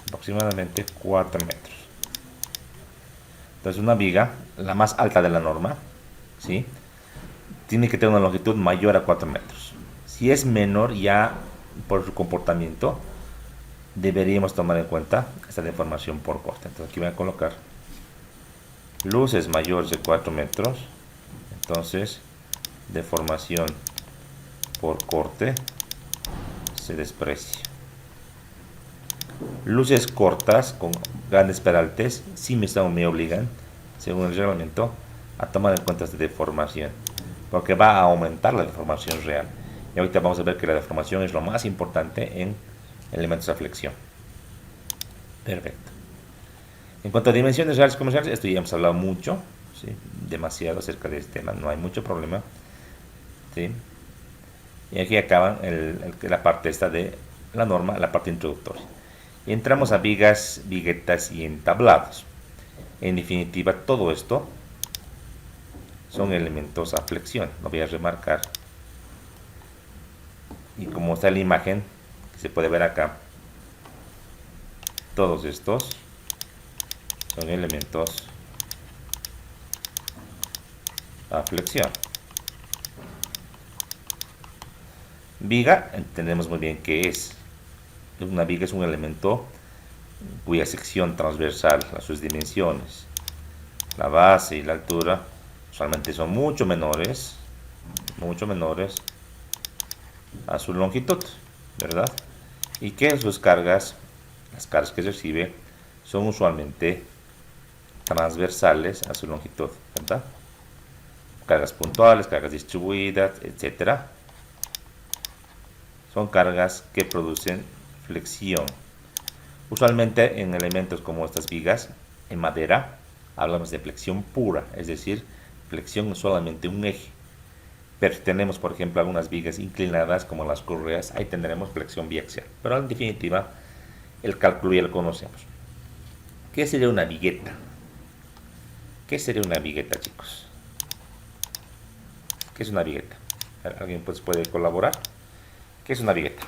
Aproximadamente 4 metros. Entonces una viga, la más alta de la norma, ¿sí?, tiene que tener una longitud mayor a 4 metros. Si es menor, ya por su comportamiento deberíamos tomar en cuenta esta deformación por corte. Entonces aquí voy a colocar luces mayores de 4 metros. Entonces deformación por corte se desprecia. Luces cortas con grandes peraltes sí me obligan, según el reglamento, a tomar en cuenta esta deformación, porque va a aumentar la deformación real. Y ahorita vamos a ver que la deformación es lo más importante en elementos de flexión. Perfecto. En cuanto a dimensiones reales comerciales, esto ya hemos hablado mucho, ¿sí?, demasiado acerca de este tema, no hay mucho problema, ¿sí? Y aquí acaba la parte esta de la norma, la parte introductoria. Y entramos a vigas, viguetas y entablados. En definitiva, todo esto son elementos a flexión. Lo voy a remarcar. Y como está la imagen, que se puede ver acá, todos estos son elementos a flexión. Viga, entendemos muy bien qué es. Una viga es un elemento cuya sección transversal a sus dimensiones, la base y la altura, usualmente son mucho menores a su longitud, ¿verdad? Y que sus cargas, las cargas que recibe, son usualmente transversales a su longitud, ¿verdad? Cargas puntuales, cargas distribuidas, etcétera. Son cargas que producen flexión. Usualmente en elementos como estas vigas, en madera, hablamos de flexión pura, es decir, flexión solamente un eje. Pero si tenemos, por ejemplo, algunas vigas inclinadas como las correas, ahí tendremos flexión biaxial. Pero en definitiva, el cálculo ya lo conocemos. ¿Qué sería una vigueta? ¿Qué sería una vigueta, chicos? ¿Qué es una vigueta? ¿Alguien pues puede colaborar? ¿Qué es una vigueta?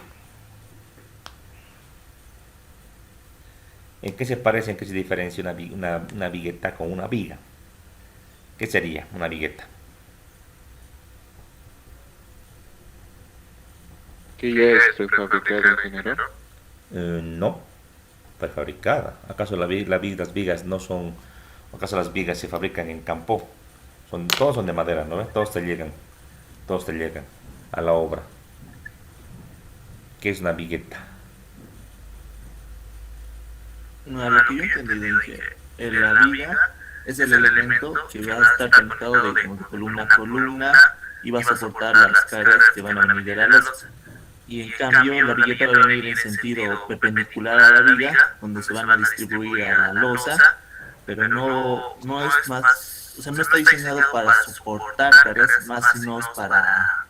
¿En qué se parece, en qué se diferencia una vigueta con una viga? ¿Qué sería una vigueta?
Que ya es prefabricado en general.
No, prefabricada. ¿Acaso las vigas no son, acaso las vigas se fabrican en campo? Todos son de madera, ¿no? Todos te llegan a la obra. ¿Qué es una vigueta?
No, lo que yo entendí es que la viga es el elemento que va a estar conectado de, como de columna a columna y va a soportar las cargas que van a venir de la losa. Y en cambio la vigueta va a venir en sentido perpendicular a la viga, donde se van a distribuir a la losa, pero no es más, o sea, no está diseñado para soportar cargas, más sino para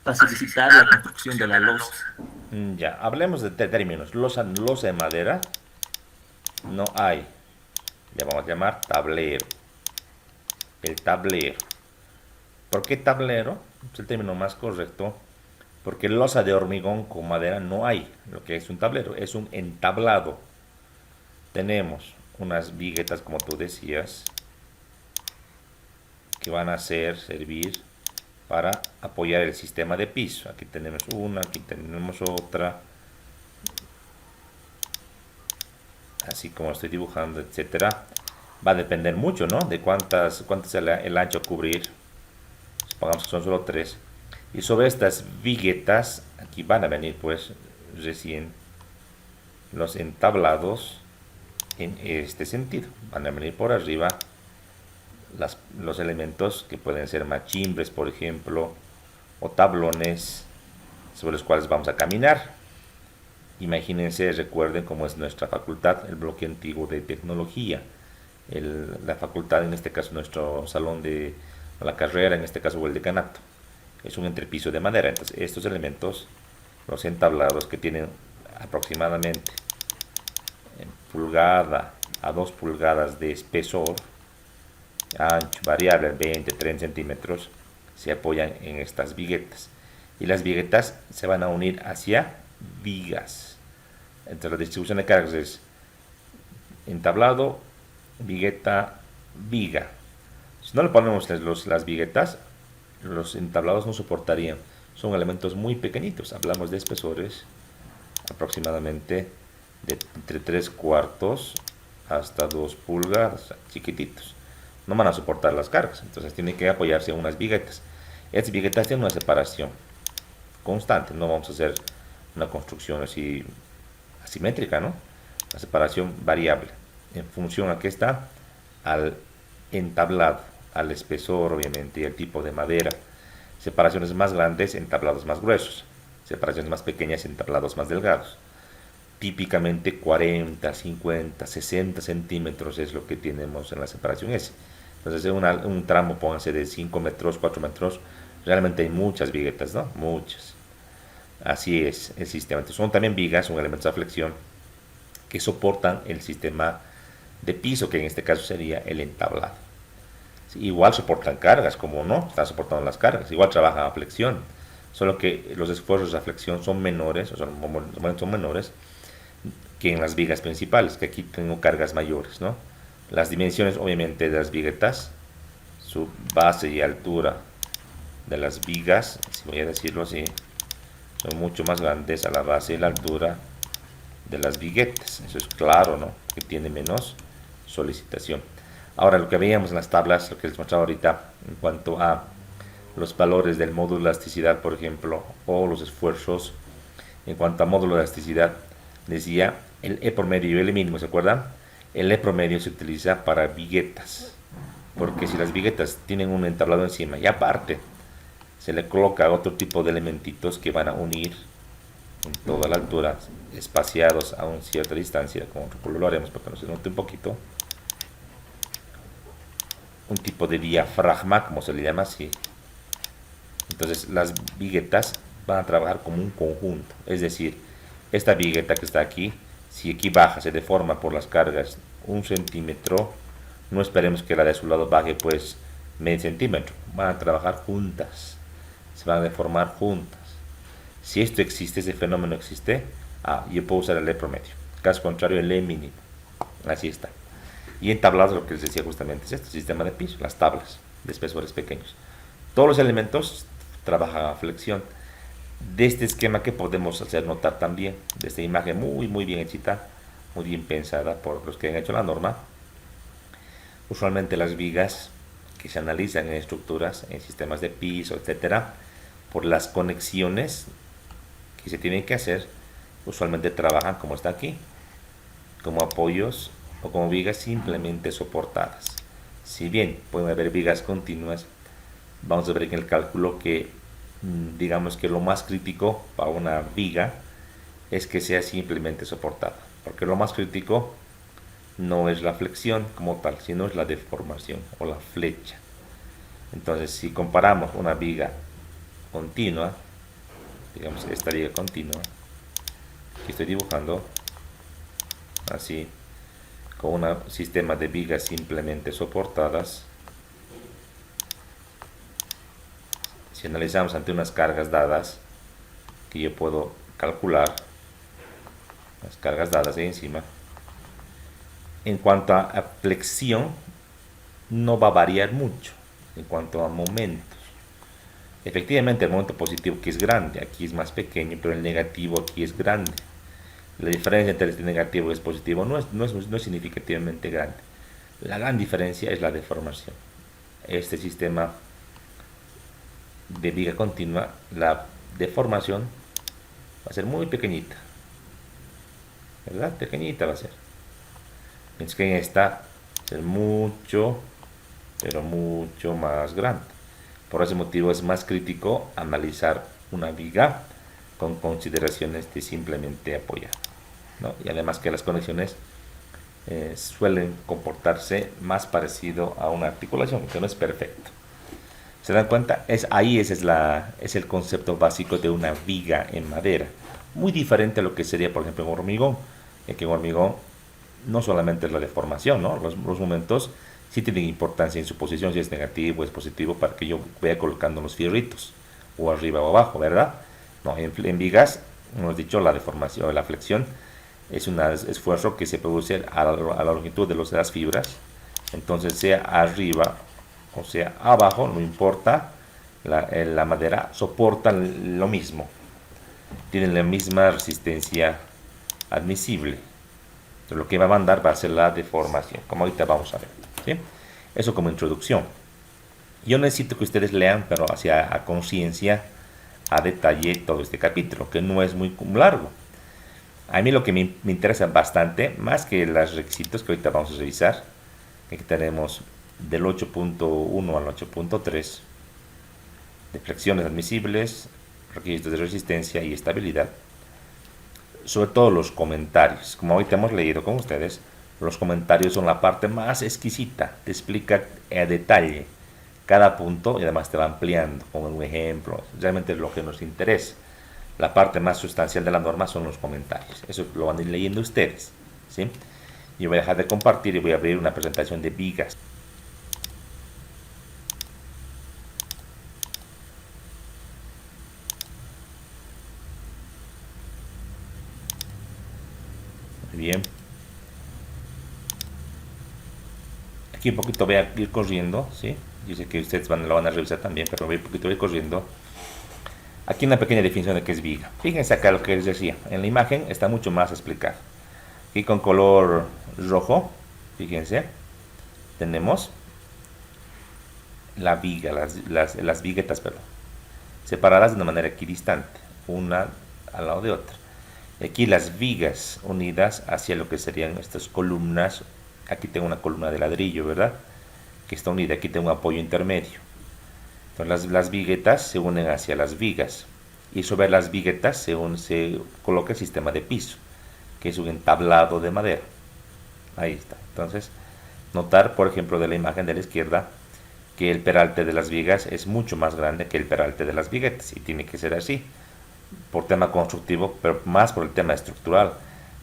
facilitar la construcción de la losa.
Ya, hablemos de términos. Losa de madera no hay. Le vamos a llamar tablero. El tablero. ¿Por qué tablero? Es el término más correcto, porque losa de hormigón con madera no hay, lo que es un tablero, es un entablado. Tenemos unas viguetas, como tú decías, que van a servir para apoyar el sistema de piso. Aquí tenemos una, aquí tenemos otra, así como estoy dibujando, etcétera. Va a depender mucho, ¿no? De cuánto es el ancho a cubrir. Supongamos que son solo 3. Y sobre estas viguetas, aquí van a venir pues recién los entablados en este sentido. Van a venir por arriba los elementos que pueden ser machimbres, por ejemplo, o tablones sobre los cuales vamos a caminar. Imagínense, recuerden cómo es nuestra facultad, el bloque antiguo de tecnología. La facultad, en este caso nuestro salón de la carrera, en este caso o el decanato, es un entrepiso de madera. Entonces estos elementos, los entablados, que tienen aproximadamente en pulgada a 2 pulgadas de espesor, ancho variable 20-30 centímetros, se apoyan en estas viguetas, y las viguetas se van a unir hacia vigas. Entre la distribución de cargas es entablado, vigueta, viga. Si no le ponemos las viguetas, los entablados no soportarían. Son elementos muy pequeñitos, hablamos de espesores aproximadamente de entre 3 cuartos hasta 2 pulgadas, chiquititos. No van a soportar las cargas, entonces tienen que apoyarse en unas viguetas. Estas viguetas tienen una separación constante, no vamos a hacer una construcción así asimétrica, ¿no? La separación variable en función a qué está, al entablado, al espesor obviamente y al tipo de madera. Separaciones más grandes, entablados más gruesos; separaciones más pequeñas, entablados más delgados. Típicamente 40, 50, 60 centímetros es lo que tenemos en la separación S. Entonces en un tramo, pónganse, de 5 metros, 4 metros, realmente hay muchas viguetas, ¿no? Muchas. Así es el sistema. Entonces son también vigas, son elementos de flexión que soportan el sistema de piso, que en este caso sería el entablado. Sí, igual soportan cargas, como no, están soportando las cargas, igual trabajan a flexión, solo que los esfuerzos de flexión son menores, o sea, son menores que en las vigas principales, que aquí tengo cargas mayores, ¿no? Las dimensiones obviamente de las viguetas, su base y altura de las vigas, si voy a decirlo así, son mucho más grandes a la base y la altura de las viguetas. Eso es claro, ¿no? Que tiene menos solicitación. Ahora, lo que veíamos en las tablas, lo que les mostraba ahorita, en cuanto a los valores del módulo de elasticidad, por ejemplo, o los esfuerzos, en cuanto a módulo de elasticidad, decía el E promedio y el E mínimo, ¿se acuerdan? El E promedio se utiliza para viguetas, porque si las viguetas tienen un entablado encima y aparte se le coloca otro tipo de elementitos que van a unir en toda la altura, espaciados a una cierta distancia, como lo haremos para que se note un poquito, un tipo de diafragma, como se le llama así. Entonces las viguetas van a trabajar como un conjunto, es decir, esta vigueta que está aquí, si aquí baja, se deforma por las cargas 1 centímetro, no esperemos que la de su lado baje pues medio centímetro, van a trabajar juntas, se van a deformar juntas. Si esto existe, ese fenómeno existe, yo puedo usar el E promedio, caso contrario el E mínimo, así está. Y en tablas lo que les decía justamente es este sistema de piso, las tablas de espesores pequeños. Todos los elementos trabajan a flexión. De este esquema, que podemos hacer notar también, de esta imagen muy bien hechita, muy bien pensada por los que han hecho la norma. Usualmente las vigas que se analizan en estructuras, en sistemas de piso, etcétera, por las conexiones que se tienen que hacer, usualmente trabajan como está aquí, como apoyos o como vigas simplemente soportadas. Si bien pueden haber vigas continuas, vamos a ver en el cálculo que digamos que lo más crítico para una viga es que sea simplemente soportada, porque lo más crítico no es la flexión como tal, sino es la deformación o la flecha. Entonces, si comparamos una viga continua, digamos esta viga continua que estoy dibujando así, con un sistema de vigas simplemente soportadas, si analizamos ante unas cargas dadas, que yo puedo calcular las cargas dadas ahí encima. En cuanto a flexión, no va a variar mucho. En cuanto a momentos, efectivamente el momento positivo aquí es grande, aquí es más pequeño, pero el negativo aquí es grande. La diferencia entre el negativo y el positivo no es significativamente grande. La gran diferencia es la deformación. Este sistema de viga continua, la deformación va a ser muy pequeñita, ¿verdad? Pequeñita va a ser. Mientras que en esta va a ser mucho, pero mucho más grande. Por ese motivo es más crítico analizar una viga con consideraciones de simplemente apoyar, ¿no? Y además que las conexiones suelen comportarse más parecido a una articulación, que no es perfecto. ¿Se dan cuenta? Ese es el concepto básico de una viga en madera. Muy diferente a lo que sería, por ejemplo, en hormigón. Que en hormigón no solamente es la deformación, ¿no? Los momentos sí tienen importancia en su posición, si es negativo o es positivo, para que yo vaya colocando los fierritos, o arriba o abajo, ¿verdad? No, en vigas, hemos dicho, la deformación, la flexión, es un esfuerzo que se produce a la longitud de las fibras. Entonces, sea arriba o sea abajo, no importa, la madera soporta lo mismo, tienen la misma resistencia admisible. Entonces, lo que va a mandar va a ser la deformación, como ahorita vamos a ver, ¿sí? Eso como introducción. Yo necesito que ustedes lean, pero a conciencia, a detalle, todo este capítulo, que no es muy largo. A mí lo que me interesa bastante, más que los requisitos que ahorita vamos a revisar, que tenemos del 8.1 al 8.3, de flexiones admisibles, requisitos de resistencia y estabilidad. Sobre todo los comentarios, como ahorita hemos leído con ustedes, los comentarios son la parte más exquisita, te explica a detalle cada punto y además te va ampliando con un ejemplo, realmente es lo que nos interesa. La parte más sustancial de la norma son los comentarios, eso lo van a ir leyendo ustedes, ¿sí? Yo voy a dejar de compartir y voy a abrir una presentación de vigas. Bien, aquí un poquito voy a ir corriendo, ¿sí? Yo sé que ustedes lo van a revisar también, pero voy un poquito voy corriendo. Aquí una pequeña definición de qué es viga. Fíjense acá lo que les decía, en la imagen está mucho más explicado. Aquí con color rojo, fíjense, tenemos la viga, las viguetas, perdón, separadas de una manera equidistante, una al lado de otra. Aquí las vigas unidas hacia lo que serían estas columnas. Aquí tengo una columna de ladrillo, ¿verdad? Que está unida. Aquí tengo un apoyo intermedio. Entonces las viguetas se unen hacia las vigas. Y sobre las viguetas se coloca el sistema de piso, que es un entablado de madera. Ahí está. Entonces, notar, por ejemplo, de la imagen de la izquierda, que el peralte de las vigas es mucho más grande que el peralte de las viguetas. Y tiene que ser así, por tema constructivo, pero más por el tema estructural.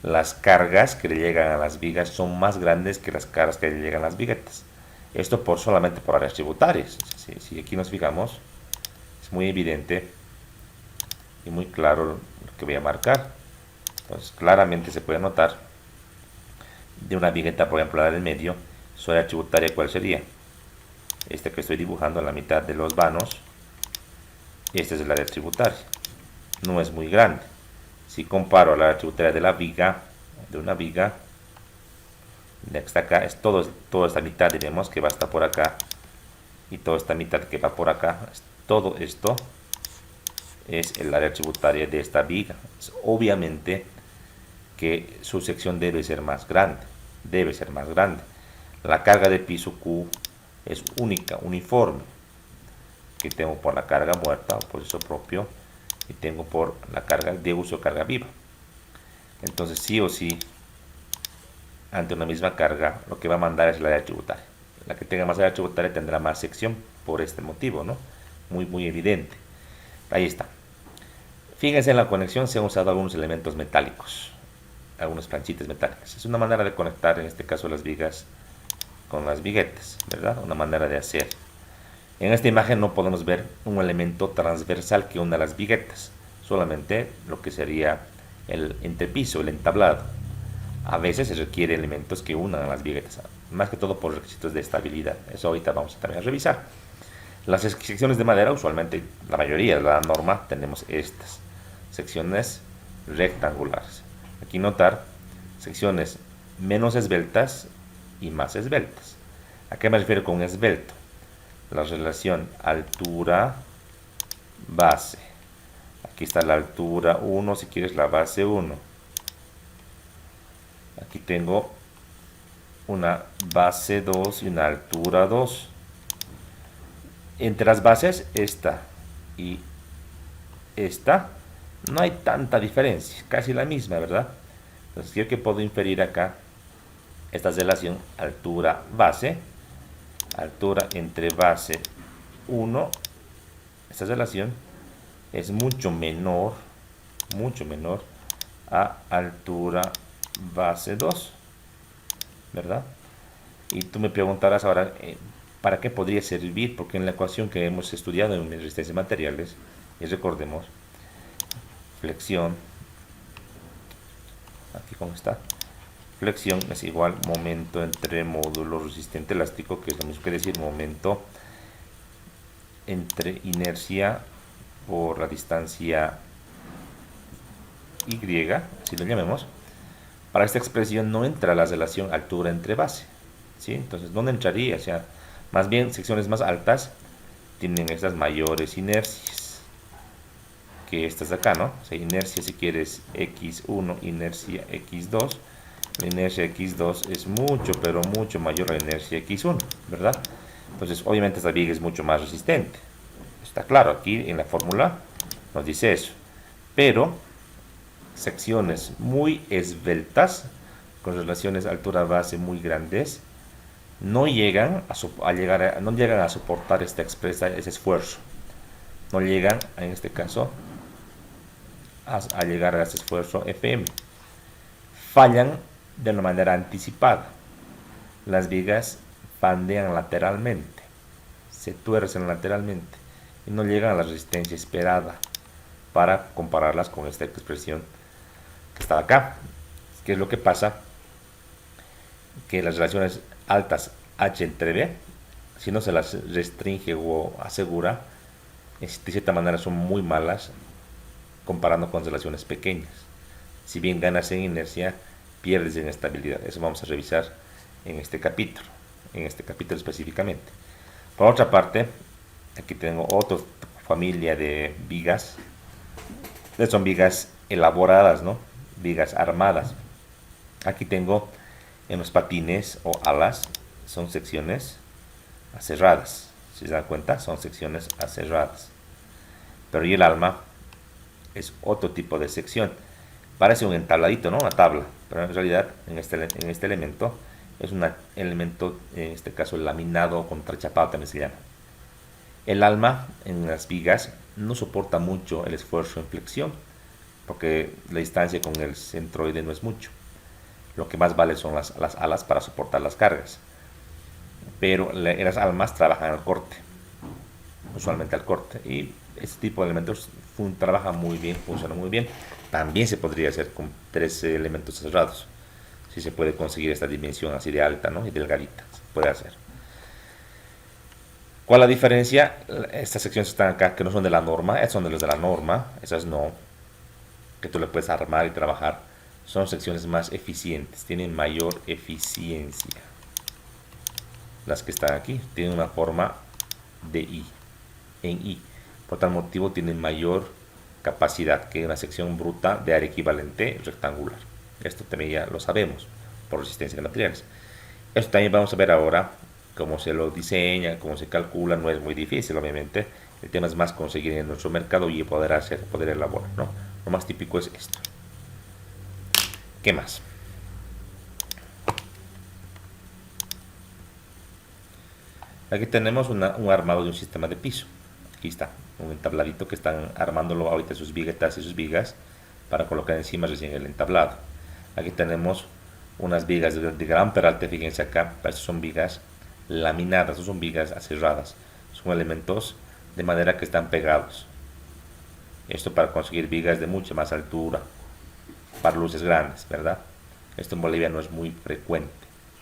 Las cargas que le llegan a las vigas son más grandes que las cargas que le llegan a las viguetas. Esto solamente por áreas tributarias. Si aquí nos fijamos, es muy evidente y muy claro lo que voy a marcar. Entonces, claramente se puede notar de una vigueta, por ejemplo, la del medio, su área tributaria, ¿cuál sería? Este que estoy dibujando en la mitad de los vanos. Este es el área tributaria. No es muy grande. Si comparo la área tributaria de la viga, de una viga, de esta acá, es toda esta mitad, diremos, que va hasta por acá, y toda esta mitad que va por acá, todo esto es el área tributaria de esta viga. Obviamente que su sección debe ser más grande, La carga de piso Q es única, uniforme, que tengo por la carga muerta o por eso propio, y tengo por la carga de uso carga viva. Entonces sí o sí, ante una misma carga, lo que va a mandar es la área tributaria. La que tenga más área tributaria tendrá más sección por este motivo, ¿no? Muy evidente. Ahí está. Fíjense, en la conexión se han usado algunos elementos metálicos, algunas planchitas metálicas. Es una manera de conectar, en este caso, las vigas con las viguetas, ¿verdad? Una manera de hacer. En esta imagen no podemos ver un elemento transversal que una las viguetas. solamente lo que sería el entrepiso, el entablado. A veces se requiere elementos que unan las viguetas, más que todo por requisitos de estabilidad. Eso ahorita vamos a también a revisar. Las secciones de madera, usualmente la mayoría de la norma tenemos estas secciones rectangulares. Aquí notar secciones menos esbeltas y más esbeltas. ¿A qué me refiero con esbelto? La relación altura-base. Aquí está la altura 1, si quieres la base 1. Aquí tengo una base 2 y una altura 2. Entre las bases, esta y esta, no hay tanta diferencia, casi la misma, ¿verdad? Entonces, yo que puedo inferir acá esta relación altura-base, altura entre base 1, esta relación es mucho menor a altura base 2, ¿verdad? Y tú me preguntarás ahora, ¿para qué podría servir? Porque en la ecuación que hemos estudiado en resistencia de materiales, y recordemos, flexión, aquí como está, flexión es igual momento entre módulo resistente elástico, que es lo mismo que decir momento entre inercia por la distancia y, si lo llamemos. Para esta expresión no entra la relación altura entre base, ¿sí? Entonces, ¿dónde entraría? O sea, más bien secciones más altas tienen estas mayores inercias que estas de acá, ¿no? O sea, inercia, si quieres, x1, inercia x2. La inercia x2 es mucho, pero mucho mayor a la inercia x1, ¿verdad? Entonces, obviamente esta viga es mucho más resistente. Está claro, aquí en la fórmula nos dice eso. Pero secciones muy esbeltas, con relaciones altura-base muy grandes, no llegan a soportar ese esfuerzo. No llegan, en este caso, a llegar a ese esfuerzo FM. Fallan de una manera anticipada. Las vigas pandean lateralmente, se tuercen lateralmente y no llegan a la resistencia esperada para compararlas con esta expresión que está acá. ¿Qué es lo que pasa? Que las relaciones altas H entre B, si no se las restringe o asegura, de cierta manera son muy malas comparando con relaciones pequeñas. Si bien ganas en inercia, pierdes en estabilidad. Eso vamos a revisar en este capítulo específicamente. Por otra parte, aquí tengo otra familia de vigas. Son vigas elaboradas, ¿no? Vigas armadas. Aquí tengo en los patines o alas, son secciones aserradas. Si se dan cuenta, son secciones aserradas. Pero y el alma es otro tipo de sección. Parece un entabladito, ¿no? Una tabla, pero en realidad en este elemento es un elemento, en este caso laminado o contrachapado también se llama. El alma en las vigas no soporta mucho el esfuerzo en flexión, porque la distancia con el centroide no es mucho. Lo que más vale son las alas para soportar las cargas. Pero las almas trabajan al corte, usualmente al corte, y este tipo de elementos trabajan muy bien, funcionan muy bien. También se podría hacer con 3 elementos cerrados, si se puede conseguir esta dimensión así de alta, ¿no? Y delgadita, se puede hacer. ¿Cuál es la diferencia? Estas secciones están acá, que no son de la norma, esas son de las de la norma, esas no, que tú le puedes armar y trabajar. Son secciones más eficientes, tienen mayor eficiencia. Las que están aquí tienen una forma de I, en I. Por tal motivo tienen mayor capacidad que una sección bruta de área equivalente rectangular. Esto también ya lo sabemos por resistencia de materiales. Esto también vamos a ver ahora cómo se lo diseña, cómo se calcula. No es muy difícil, obviamente. El tema es más conseguir en nuestro mercado y poder elaborar, ¿no? Lo más típico es esto. ¿Qué más? Aquí tenemos un armado de un sistema de piso. Aquí está, un entabladito que están armándolo ahorita sus viguetas y sus vigas para colocar encima recién el entablado. Aquí tenemos unas vigas de gran peralte, fíjense acá, estas son vigas laminadas, no son vigas aserradas, son elementos de madera que están pegados. Esto para conseguir vigas de mucha más altura, para luces grandes, ¿verdad? Esto en Bolivia no es muy frecuente,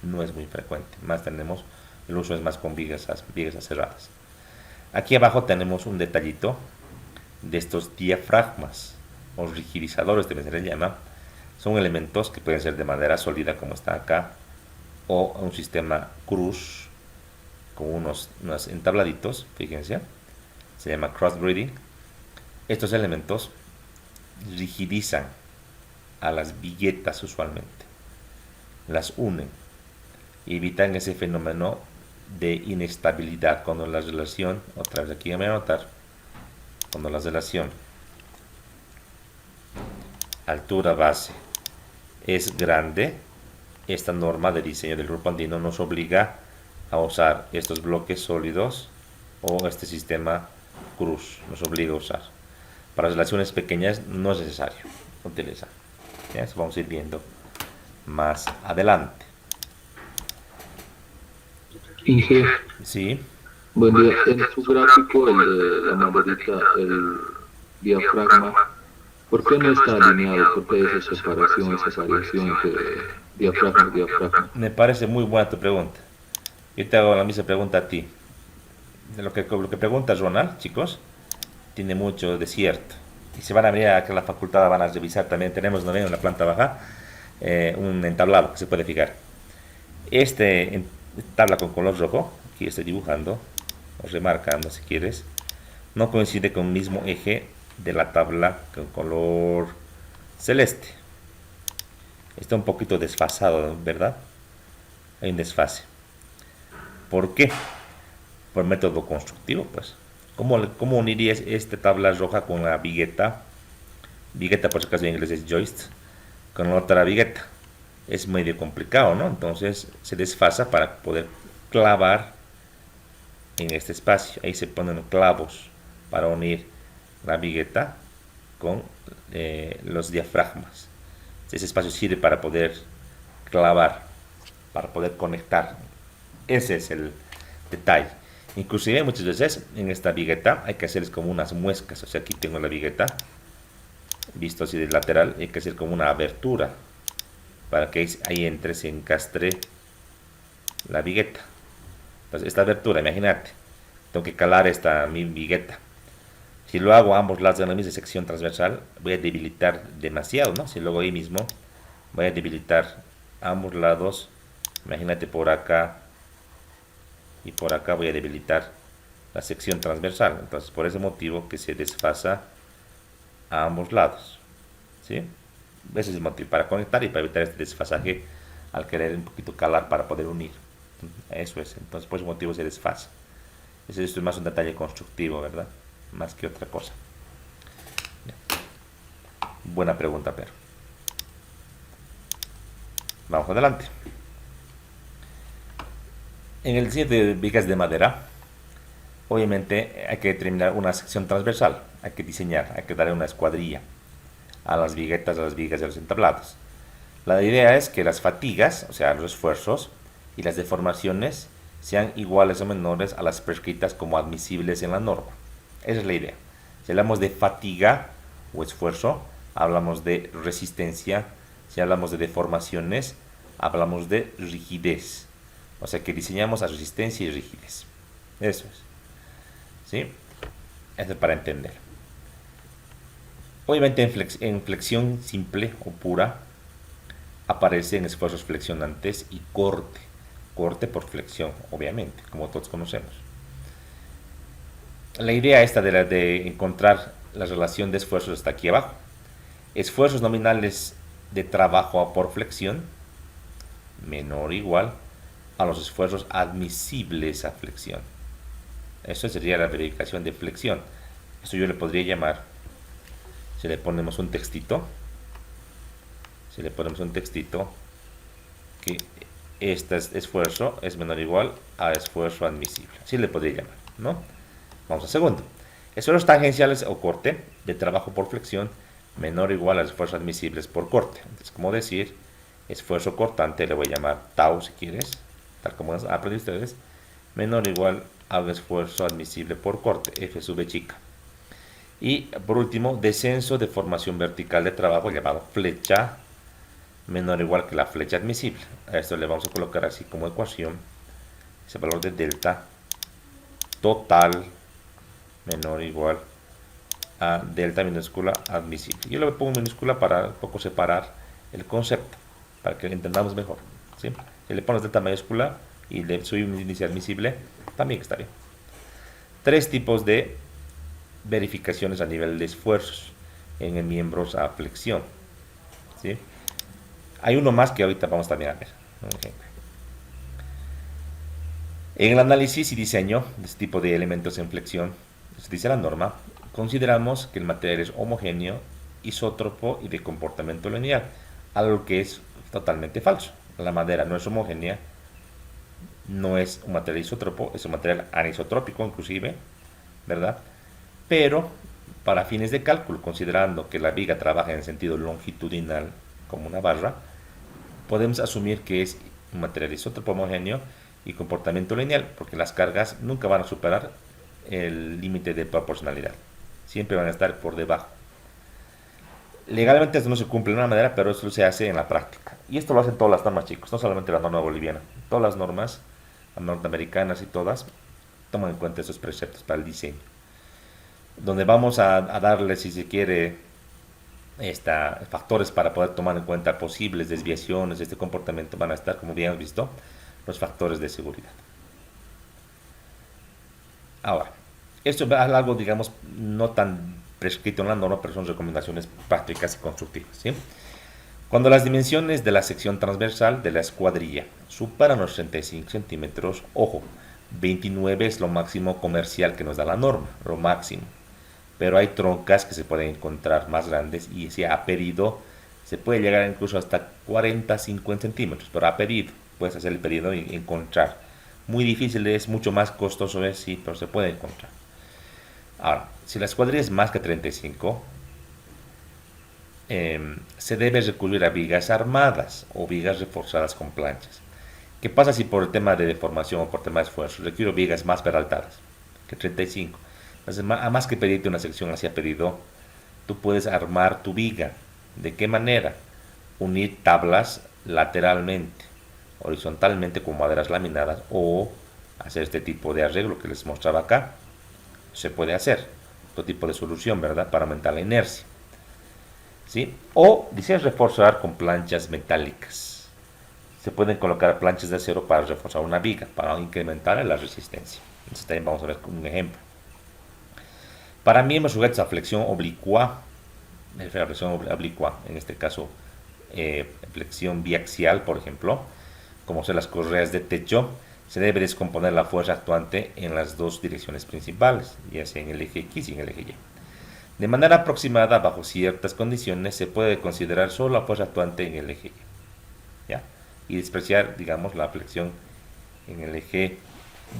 no es muy frecuente. Más tenemos, el uso es más con vigas aserradas. Aquí abajo tenemos un detallito de estos diafragmas o rigidizadores, también se les llama. Son elementos que pueden ser de madera sólida como está acá, o un sistema cruz con unos entabladitos, fíjense, se llama crossbreeding. Estos elementos rigidizan a las viguetas usualmente, las unen y evitan ese fenómeno de inestabilidad cuando la relación, otra vez aquí voy a anotar, cuando la relación altura base es grande, esta norma de diseño del grupo andino nos obliga a usar estos bloques sólidos o este sistema cruz, nos obliga a usar. Para relaciones pequeñas no es necesario utilizar. ¿Ya? Eso vamos a ir viendo más adelante.
Inge,
Sí,
buen día. En su gráfico, el de la maderita, el diafragma, ¿por qué no está alineado? ¿Por qué hay esa separación, esa variación entre diafragma y diafragma?
me parece muy buena tu pregunta. Yo te hago la misma pregunta a ti. De lo que pregunta Ronald, chicos, tiene mucho de cierto. Y si van a venir a que la facultad van a revisar también, tenemos también en la planta baja un entablado que se puede fijar. Este tabla con color rojo, aquí estoy dibujando, o remarcando si quieres, no coincide con el mismo eje de la tabla con color celeste. Está un poquito desfasado, ¿verdad? Hay un desfase. ¿Por qué? Por método constructivo, pues. ¿Cómo unirías esta tabla roja con la vigueta? Vigueta, por si acaso en inglés es joist, con la otra vigueta. Es medio complicado, ¿no? Entonces se desfasa para poder clavar en este espacio. Ahí se ponen clavos para unir la vigueta con los diafragmas. Ese espacio sirve para poder clavar, para poder conectar. Ese es el detalle. Inclusive muchas veces en esta vigueta hay que hacerles como unas muescas. O sea, aquí tengo la vigueta, visto así de lateral, hay que hacer como una abertura para que ahí entre, se encastre la vigueta. Entonces esta abertura, imagínate, tengo que calar mi vigueta. Si lo hago a ambos lados de la misma sección transversal, voy a debilitar demasiado, ¿no? Si luego ahí mismo voy a debilitar ambos lados, imagínate por acá y por acá voy a debilitar la sección transversal. Entonces por ese motivo que se desfasa a ambos lados, ¿sí? Ese es el motivo, para conectar y para evitar este desfasaje al querer un poquito calar para poder unir. Eso es, entonces por ese motivo se desfasa. Esto es más un detalle constructivo, ¿verdad? Más que otra cosa. Buena pregunta, pero vamos adelante. En el diseño de vigas de madera, obviamente hay que determinar una sección transversal, hay que diseñar, hay que darle una escuadrilla a las viguetas, a las vigas y a los entablados. La idea es que las fatigas, o sea, los esfuerzos y las deformaciones sean iguales o menores a las prescritas como admisibles en la norma. Esa es la idea. Si hablamos de fatiga o esfuerzo, hablamos de resistencia. Si hablamos de deformaciones, hablamos de rigidez. O sea que diseñamos a resistencia y rigidez. Eso es. ¿Sí? Eso es para entender. Obviamente en flexión simple o pura aparecen esfuerzos flexionantes y corte. Corte por flexión, obviamente, como todos conocemos. La idea esta de encontrar la relación de esfuerzos está aquí abajo. Esfuerzos nominales de trabajo por flexión menor o igual a los esfuerzos admisibles a flexión. Eso sería la verificación de flexión. Esto yo le podría llamar, si le ponemos un textito, que este esfuerzo es menor o igual a esfuerzo admisible. Así le podría llamar, ¿no? Vamos al segundo. Esfuerzos tangenciales o corte de trabajo por flexión menor o igual a esfuerzos admisibles por corte. Entonces, como decir, esfuerzo cortante le voy a llamar tau si quieres, tal como han aprendido ustedes, menor o igual al esfuerzo admisible por corte, F sub chica. Y por último, descenso de formación vertical de trabajo llamado flecha menor o igual que la flecha admisible. A esto le vamos a colocar así como ecuación ese valor de delta total menor o igual a delta minúscula admisible. Yo le pongo minúscula para un poco separar el concepto, para que lo entendamos mejor, ¿sí? Si le pones delta mayúscula y le subir un índice admisible, también está bien. Tres tipos de verificaciones a nivel de esfuerzos en el miembros a flexión, ¿sí? Hay uno más que ahorita vamos también a ver. Okay. En el análisis y diseño de este tipo de elementos en flexión, dice la norma, consideramos que el material es homogéneo, isótropo y de comportamiento lineal, algo que es totalmente falso. La madera no es homogénea, no es un material isótropo, es un material anisotrópico inclusive, ¿verdad? Pero para fines de cálculo, considerando que la viga trabaja en sentido longitudinal como una barra, podemos asumir que es un material isótropo homogéneo y comportamiento lineal, porque las cargas nunca van a superar el límite de proporcionalidad, siempre van a estar por debajo. Legalmente esto no se cumple de una manera, pero esto se hace en la práctica, y esto lo hacen todas las normas, chicos, no solamente la norma boliviana, todas las normas norteamericanas y todas toman en cuenta esos preceptos para el diseño, donde vamos a darle, si se quiere, factores para poder tomar en cuenta posibles desviaciones de este comportamiento. Van a estar, como bien hemos visto, los factores de seguridad. Ahora, esto es algo, digamos, no tan prescrito en la norma, pero son recomendaciones prácticas y constructivas, ¿sí? Cuando las dimensiones de la sección transversal de la escuadrilla superan los 35 centímetros, ojo, 29 es lo máximo comercial que nos da la norma, lo máximo. Pero hay troncas que se pueden encontrar más grandes y si a pedido se puede llegar incluso hasta 40, 50 centímetros, pero a pedido, puedes hacer el pedido y encontrar. Muy difícil, es mucho más costoso, sí, pero se puede encontrar. Ahora, si la escuadrilla es más que 35, se debe recurrir a vigas armadas o vigas reforzadas con planchas. ¿Qué pasa si por el tema de deformación o por tema de esfuerzo requiero vigas más peraltadas que 35? Entonces, a más que pedirte una sección hacia pedido, tú puedes armar tu viga. ¿De qué manera? Unir tablas lateralmente, horizontalmente con maderas laminadas, o hacer este tipo de arreglo que les mostraba acá. Se puede hacer otro tipo de solución, ¿verdad? Para aumentar la inercia, ¿sí? O deseas reforzar con planchas metálicas. Se pueden colocar planchas de acero para reforzar una viga, para incrementar la resistencia. Entonces también vamos a ver un ejemplo. Para miembros sujetos a flexión oblicua, en este caso flexión biaxial, por ejemplo, como son las correas de techo, se debe descomponer la fuerza actuante en las dos direcciones principales, ya sea en el eje X y en el eje Y. De manera aproximada, bajo ciertas condiciones, se puede considerar solo la fuerza actuante en el eje Y, ¿ya? Y despreciar, digamos, la flexión en el eje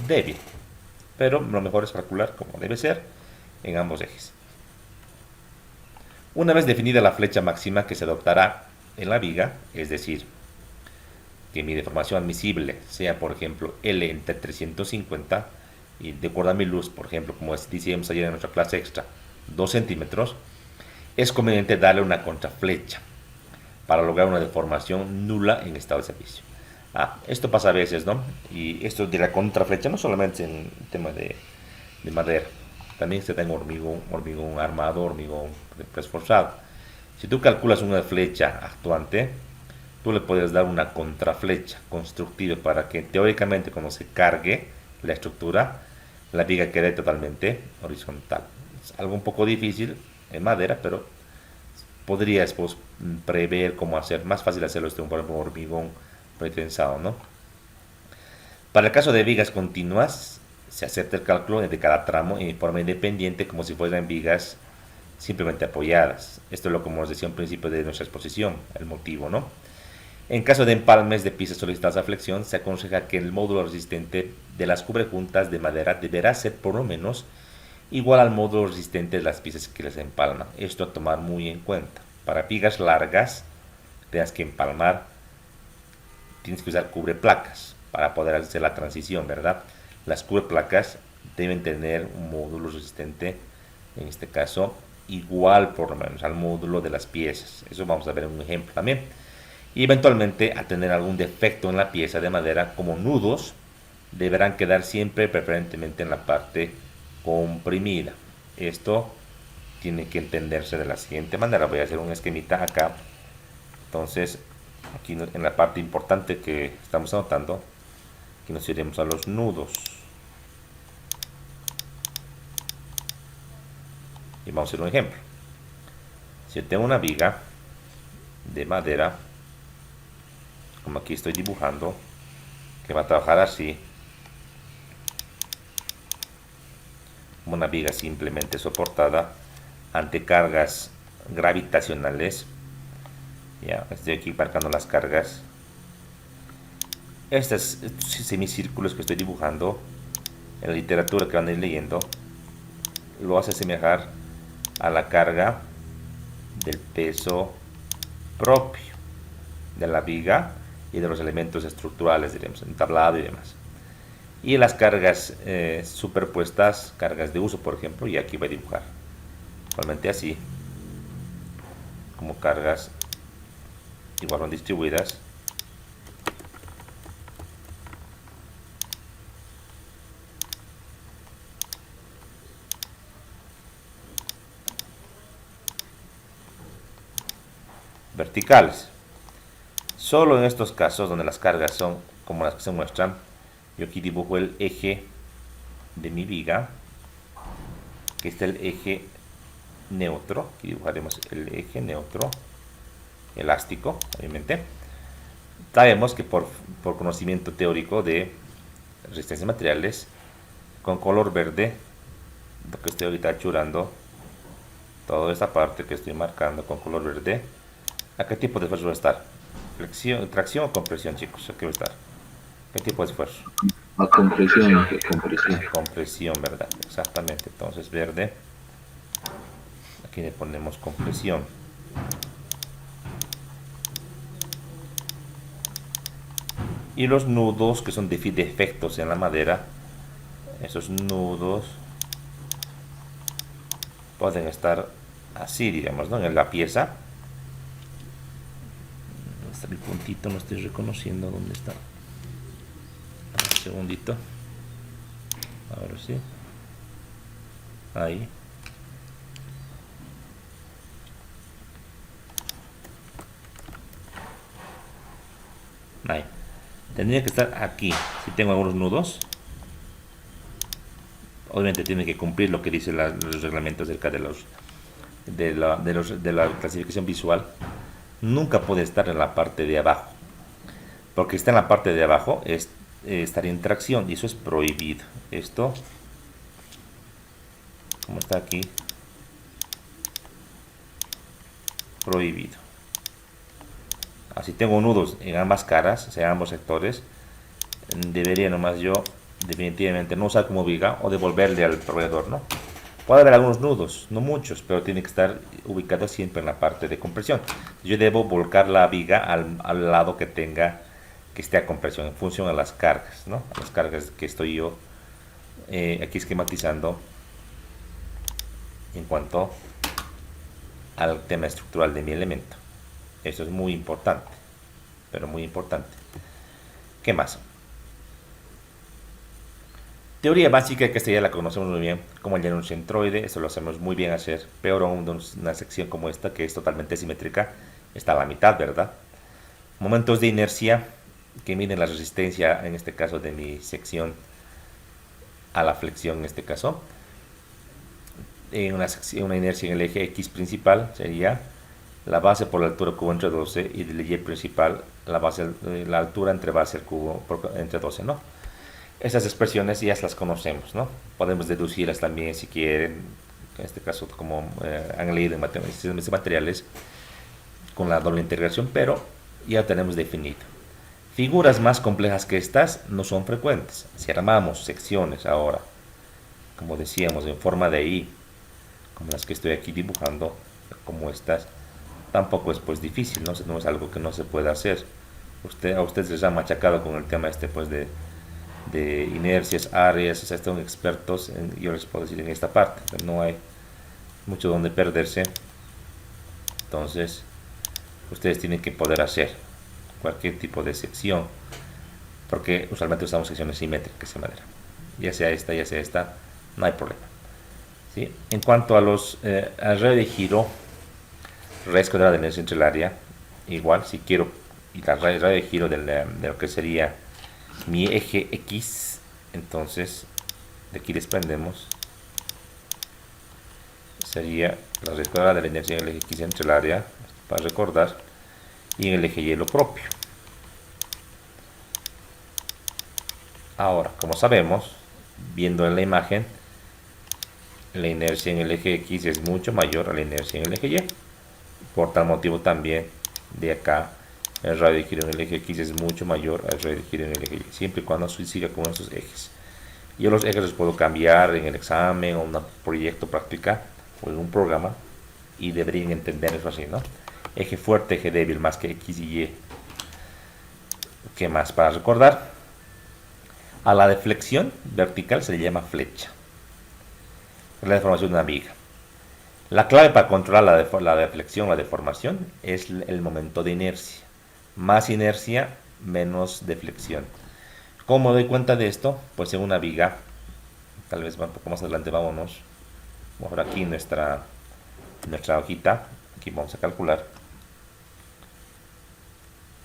débil. Pero lo mejor es calcular como debe ser en ambos ejes. Una vez definida la flecha máxima que se adoptará en la viga, es decir, que mi deformación admisible sea, por ejemplo, L entre 350 y de acuerdo a mi luz, por ejemplo, como decíamos ayer en nuestra clase extra, 2 centímetros, es conveniente darle una contraflecha para lograr una deformación nula en estado de servicio. Esto pasa a veces, ¿no? Y esto de la contraflecha no solamente en tema de madera, también se da en hormigón armado, hormigón reforzado. Si tú calculas una flecha actuante, tú le puedes dar una contraflecha constructiva para que teóricamente cuando se cargue la estructura, la viga quede totalmente horizontal. Es algo un poco difícil en madera, pero podrías prever cómo hacer. Más fácil hacerlo por ejemplo, hormigón pretensado, ¿no? Para el caso de vigas continuas, se acepta el cálculo de cada tramo en forma independiente, como si fueran vigas simplemente apoyadas. Esto es lo como os decía al principio de nuestra exposición, el motivo, ¿no? En caso de empalmes de piezas solicitadas a flexión, se aconseja que el módulo resistente de las cubrejuntas de madera deberá ser por lo menos igual al módulo resistente de las piezas que les empalman. Esto a tomar muy en cuenta. Para vigas largas, tengas que empalmar, tienes que usar cubreplacas para poder hacer la transición, ¿verdad? Las cubreplacas deben tener un módulo resistente en este caso igual por lo menos al módulo de las piezas. Eso vamos a ver en un ejemplo también. Y eventualmente al tener algún defecto en la pieza de madera como nudos, deberán quedar siempre preferentemente en la parte comprimida. Esto tiene que entenderse de la siguiente manera. Voy a hacer un esquemita acá. Entonces aquí en la parte importante que estamos anotando, aquí nos iremos a los nudos y vamos a hacer un ejemplo. Si yo tengo una viga de madera, como aquí estoy dibujando, que va a trabajar así, como una viga simplemente soportada ante cargas gravitacionales. Ya estoy aquí marcando las cargas. Estos semicírculos que estoy dibujando en la literatura que van a ir leyendo lo hace asemejar a la carga del peso propio de la viga y de los elementos estructurales, diremos, entablado y demás. Y las cargas superpuestas, cargas de uso, por ejemplo, y aquí voy a dibujar igualmente así, como cargas igual son distribuidas. Verticales. Solo en estos casos donde las cargas son como las que se muestran, yo aquí dibujo el eje de mi viga, que está el eje neutro. Aquí dibujaremos el eje neutro elástico, obviamente. Sabemos que por conocimiento teórico de resistencia de materiales, con color verde, lo que estoy ahorita achurando, toda esta parte que estoy marcando con color verde, ¿a qué tipo de esfuerzo va a estar? ¿Tracción o compresión, chicos? ¿A qué va a estar? ¿Qué tipo de esfuerzo?
A compresión, compresión.
Compresión, ¿verdad? Exactamente. Entonces, verde. Aquí le ponemos compresión. Y los nudos que son defectos en la madera, esos nudos pueden estar así, digamos, ¿no? En la pieza. ¿Dónde está mi puntito? No estoy reconociendo dónde está. Un segundito. Ahora sí. Ahí. Ahí. Tendría que estar aquí. Si tengo algunos nudos, obviamente tiene que cumplir lo que dice los reglamentos acerca de la clasificación visual. Nunca puede estar en la parte de abajo, porque está en la parte de abajo estaría en tracción y eso es prohibido. Esto, como está aquí, prohibido. Así tengo nudos en ambas caras, o sea, en ambos sectores, debería nomás yo definitivamente no usar como viga o devolverle al proveedor, ¿no? Puede haber algunos nudos, no muchos, pero tiene que estar ubicado siempre en la parte de compresión. Yo debo volcar la viga al lado que esté a compresión, en función a las cargas, ¿no? A las cargas que estoy yo aquí esquematizando en cuanto al tema estructural de mi elemento. Eso es muy importante, pero muy importante. ¿Qué más? Teoría básica, que esta ya la conocemos muy bien, como el un centroide. Eso lo hacemos muy bien hacer, peor aún de una sección como esta, que es totalmente simétrica, está a la mitad, ¿verdad? Momentos de inercia, que miden la resistencia, en este caso de mi sección, a la flexión, en este caso. Una inercia en el eje X principal sería la base por la altura cubo entre 12 y del Y principal la altura entre base al cubo entre 12, ¿no? Esas expresiones ya las conocemos, ¿no? Podemos deducirlas también si quieren, en este caso como han leído en sistemas de materiales con la doble integración, pero ya tenemos definido. Figuras más complejas que estas no son frecuentes. Si armamos secciones ahora, como decíamos, en forma de I, como las que estoy aquí dibujando, como estas, tampoco es pues difícil, no es algo que no se pueda hacer. A ustedes les ha machacado con el tema este pues de inercias, áreas, o sea, están expertos yo les puedo decir en esta parte, no hay mucho donde perderse. Entonces ustedes tienen que poder hacer cualquier tipo de sección, porque usualmente usamos secciones simétricas en madera, ya sea esta, no hay problema, ¿sí? En cuanto a los al radio de giro, raíz cuadrada de la inercia entre el área, igual si quiero y la radio de giro de lo que sería mi eje X, entonces de aquí desprendemos, sería la raíz cuadrada de la inercia en el eje X entre el área, para recordar, y en el eje Y lo propio. Ahora, como sabemos, viendo en la imagen, la inercia en el eje X es mucho mayor a la inercia en el eje Y. Por tal motivo también de acá el radio de giro en el eje X es mucho mayor al radio de giro en el eje Y, siempre y cuando siga con esos ejes. Yo los ejes los puedo cambiar en el examen o en un proyecto práctica o en un programa, y deberían entender eso así, ¿no? Eje fuerte, eje débil, más que X y Y. ¿Qué más para recordar? A la deflexión vertical se le llama flecha. Es la deformación de una viga. La clave para controlar la deflexión, la deformación, es el momento de inercia. Más inercia, menos deflexión. ¿Cómo me doy cuenta de esto? Pues en una viga, tal vez un poco más adelante, vámonos. Vamos a ver aquí nuestra hojita. Aquí vamos a calcular.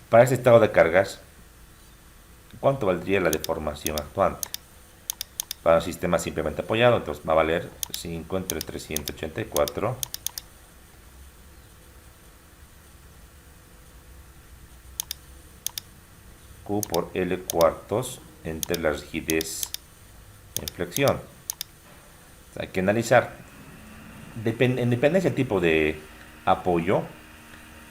Para este estado de cargas, ¿cuánto valdría la deformación actuante? Para un sistema simplemente apoyado, entonces va a valer 5 entre 384 Q por L cuartos entre la rigidez en flexión. Hay que analizar. En dependencia del tipo de apoyo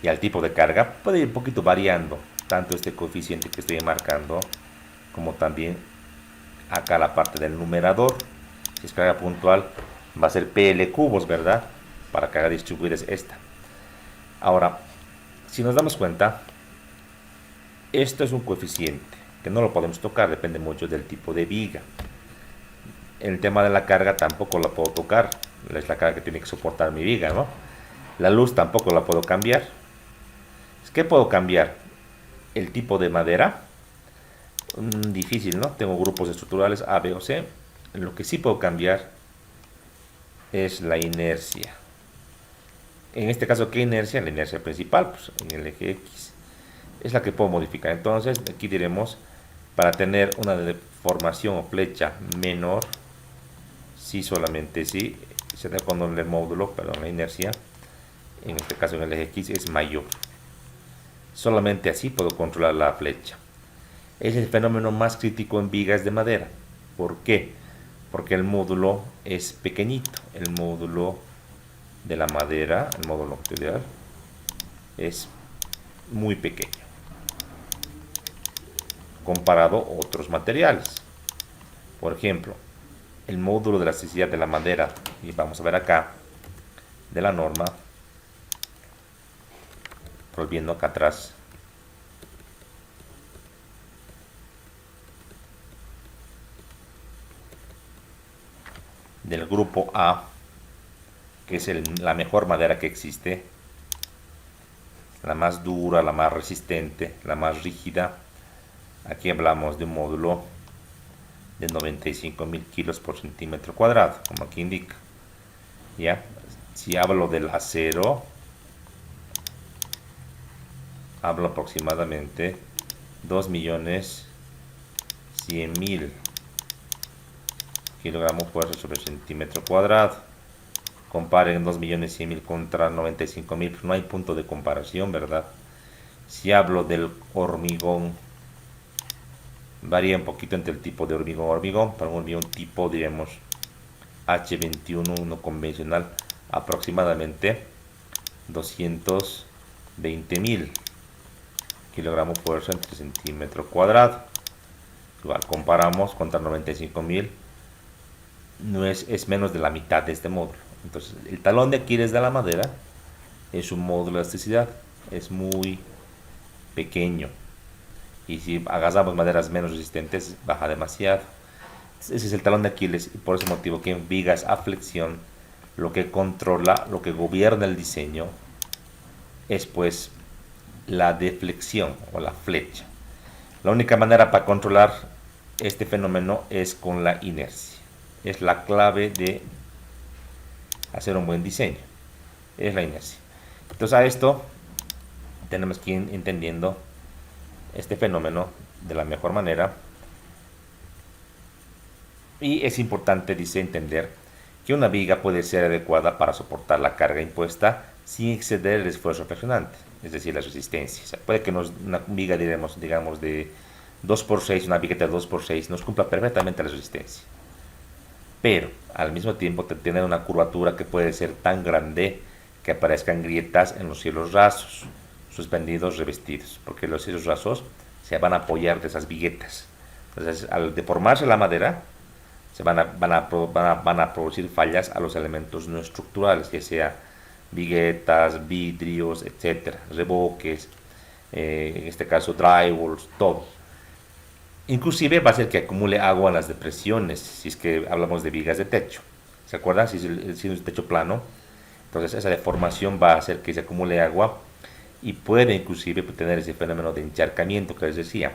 y al tipo de carga, puede ir un poquito variando, tanto este coeficiente que estoy marcando, como también acá la parte del numerador. Si es carga puntual, va a ser PL cubos, ¿verdad? Para carga distribuida es esta. Ahora, si nos damos cuenta, esto es un coeficiente que no lo podemos tocar, depende mucho del tipo de viga. El tema de la carga tampoco la puedo tocar, es la carga que tiene que soportar mi viga, ¿no? La luz tampoco la puedo cambiar. ¿Qué puedo cambiar? El tipo de madera. Difícil, ¿no? Tengo grupos estructurales A, B o C. Lo que sí puedo cambiar es la inercia. En este caso, ¿qué inercia? La inercia principal, pues en el eje X. Es la que puedo modificar. Entonces, aquí diremos, para tener una deformación o flecha menor, sí, solamente sí, se da cuando el módulo, perdón, la inercia, en este caso en el eje X, es mayor. Solamente así puedo controlar la flecha. Es el fenómeno más crítico en vigas de madera. ¿Por qué? Porque el módulo es pequeñito. El módulo de la madera, el módulo material, es muy pequeño comparado a otros materiales. Por ejemplo, el módulo de elasticidad de la madera, y vamos a ver acá, de la norma, volviendo acá atrás, del grupo A, que es la mejor madera que existe, la más dura, la más resistente, la más rígida. Aquí hablamos de un módulo de 95.000 kilos por centímetro cuadrado, como aquí indica. ¿Ya? Si hablo del acero, hablo aproximadamente 2.100.000 kilogramos fuerza sobre centímetro cuadrado. Comparen 2.100.000 contra 95.000, pues no hay punto de comparación, ¿verdad? Si hablo del hormigón, varía un poquito entre el tipo de hormigón. Para un hormigón tipo, diremos H21, uno convencional, aproximadamente 220.000 kilogramos fuerza entre centímetro cuadrado. Igual comparamos contra 95.000, no es menos de la mitad de este módulo. Entonces, el talón de Aquiles de la madera es un módulo de elasticidad, es muy pequeño. Y si agarramos maderas menos resistentes, baja demasiado. Ese es el talón de Aquiles, y por ese motivo que en vigas a flexión lo que controla, lo que gobierna el diseño es pues la deflexión o la flecha. La única manera para controlar este fenómeno es con la inercia. Es la clave de hacer un buen diseño. Es la inercia. Entonces a esto tenemos que ir entendiendo este fenómeno de la mejor manera. Y es importante, dice, entender que una viga puede ser adecuada para soportar la carga impuesta sin exceder el esfuerzo fraccionante, es decir, la resistencia. O sea, puede que una viga, digamos, de 2x6, una vigueta de 2x6, nos cumpla perfectamente la resistencia. Pero al mismo tiempo tener una curvatura que puede ser tan grande que aparezcan grietas en los cielos rasos, suspendidos, revestidos, porque los cielos rasos se van a apoyar de esas viguetas. Entonces, al deformarse la madera, se van a producir fallas a los elementos no estructurales, ya sea viguetas, vidrios, etcétera, reboques, en este caso drywalls, todo. Inclusive va a ser que acumule agua en las depresiones, si es que hablamos de vigas de techo. ¿Se acuerdan? Si es un techo plano, entonces esa deformación va a hacer que se acumule agua y puede inclusive tener ese fenómeno de encharcamiento que les decía.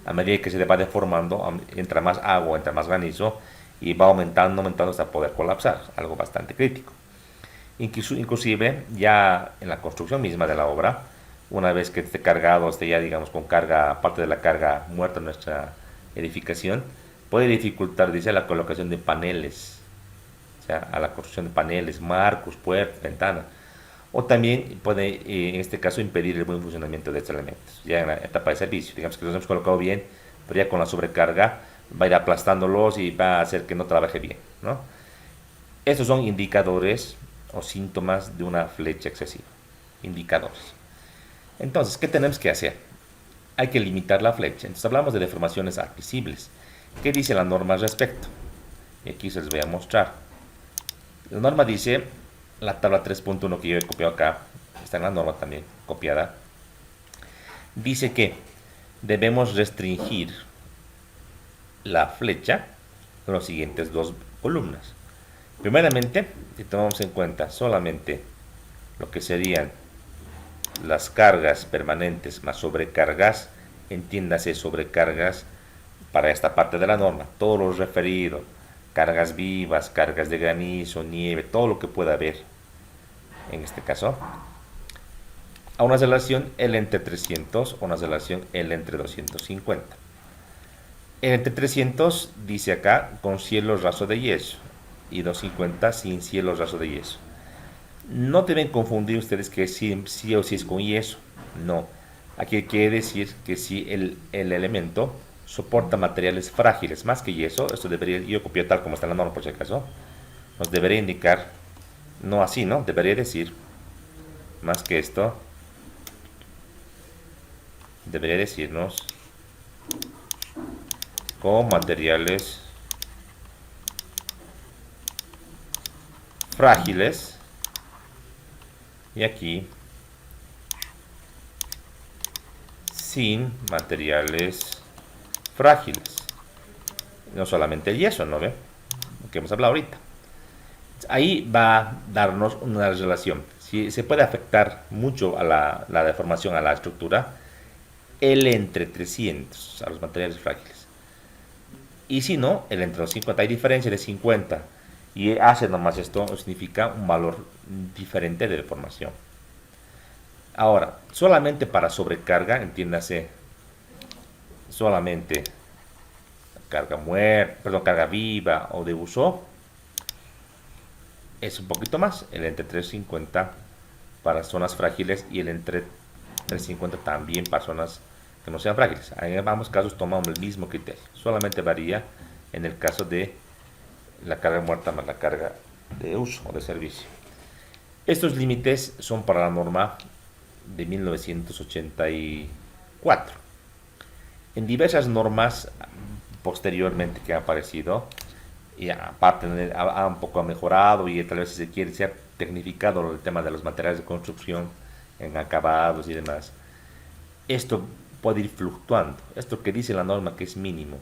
A medida que se va deformando, entra más agua, entra más granizo y va aumentando hasta poder colapsar, algo bastante crítico. Inclusive ya en la construcción misma de la obra, una vez que esté cargado, esté ya digamos con carga, parte de la carga muerta en nuestra edificación, puede dificultar, dice, la colocación de paneles, o sea, a la construcción de paneles, marcos, puertas, ventanas, o también puede, en este caso, impedir el buen funcionamiento de estos elementos, ya en la etapa de servicio. Digamos que los hemos colocado bien, pero ya con la sobrecarga va a ir aplastándolos y va a hacer que no trabaje bien, ¿no? Estos son indicadores o síntomas de una flecha excesiva, indicadores. Entonces, ¿qué tenemos que hacer? Hay que limitar la flecha. Entonces hablamos de deformaciones admisibles. ¿Qué dice la norma al respecto? Y aquí se les voy a mostrar. La norma dice, la tabla 3.1 que yo he copiado acá, está en la norma también copiada, dice que debemos restringir la flecha con las siguientes dos columnas. Primeramente, si tomamos en cuenta solamente lo que serían las cargas permanentes más sobrecargas, entiéndase sobrecargas para esta parte de la norma, todo lo referido, cargas vivas, cargas de granizo, nieve, todo lo que pueda haber, en este caso, a una relación L entre 300 o una relación L entre 250. L entre 300 dice acá con cielo raso de yeso y 250 sin cielo raso de yeso. No deben confundir ustedes que sí o sí es con yeso. No. Aquí quiere decir que si el elemento soporta materiales frágiles más que yeso, esto debería, yo copio tal como está en la norma por si acaso, nos debería indicar, no así, ¿no? Debería decir, más que esto, debería decirnos con materiales frágiles. Y aquí, sin materiales frágiles. No solamente el yeso, ¿no ve? Lo que hemos hablado ahorita. Ahí va a darnos una relación. Si se puede afectar mucho a la deformación, a la estructura, L entre 300, a los materiales frágiles. Y si no, L entre 250. Hay diferencia de 50. Y hace nomás esto, significa un valor diferente de deformación. Ahora, solamente para sobrecarga, entiéndase, solamente carga carga viva o de uso, es un poquito más, el entre 350 para zonas frágiles y el entre 350 también para zonas que no sean frágiles. En ambos casos tomamos el mismo criterio, solamente varía en el caso de la carga muerta más la carga de uso o de servicio. Estos límites son para la norma de 1984. En diversas normas posteriormente que han aparecido, y aparte un poco mejorado y tal vez si se quiere se ha tecnificado el tema de los materiales de construcción en acabados y demás. Esto puede ir fluctuando. Esto que dice la norma que es mínimo.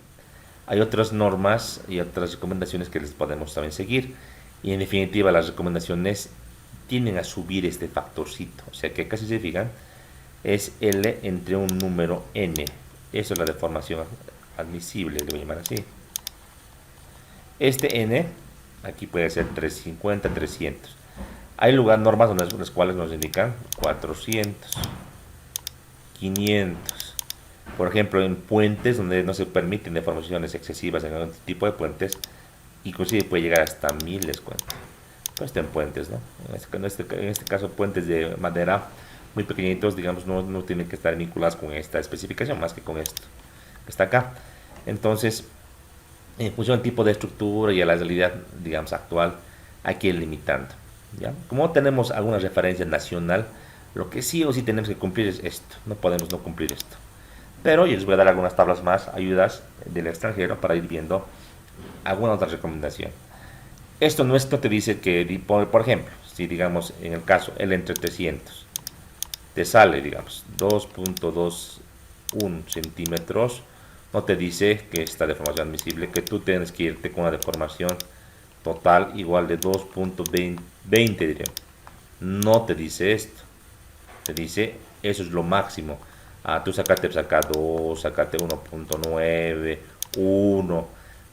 Hay otras normas y otras recomendaciones que les podemos también seguir. Y en definitiva las recomendaciones tienden a subir este factorcito. O sea que acá si se fijan es L entre un número N. Eso es la deformación admisible, le voy a llamar así. Este N aquí puede ser 350, 300. Hay normas donde las cuales nos indican 400, 500. Por ejemplo, en puentes donde no se permiten deformaciones excesivas en algún tipo de puentes, inclusive puede llegar hasta 1000 descuento. Pues en puentes, ¿no? En este caso, puentes de madera muy pequeñitos, digamos, no tienen que estar vinculados con esta especificación, más que con esto que está acá. Entonces, en función del tipo de estructura y a la realidad, digamos, actual, hay que ir limitando. ¿Ya? Como tenemos alguna referencia nacional, lo que sí o sí tenemos que cumplir es esto. No podemos no cumplir esto. Pero yo les voy a dar algunas tablas más, ayudas del extranjero, para ir viendo alguna otra recomendación. Esto nuestro te dice que, por ejemplo, si digamos en el caso L entre 300, te sale, digamos, 2.21 centímetros, no te dice que esta deformación admisible, que tú tienes que irte con una deformación total igual de 2.20, diría. No te dice esto, te dice eso es lo máximo. Tú saca 2, sacate 1.9, 1.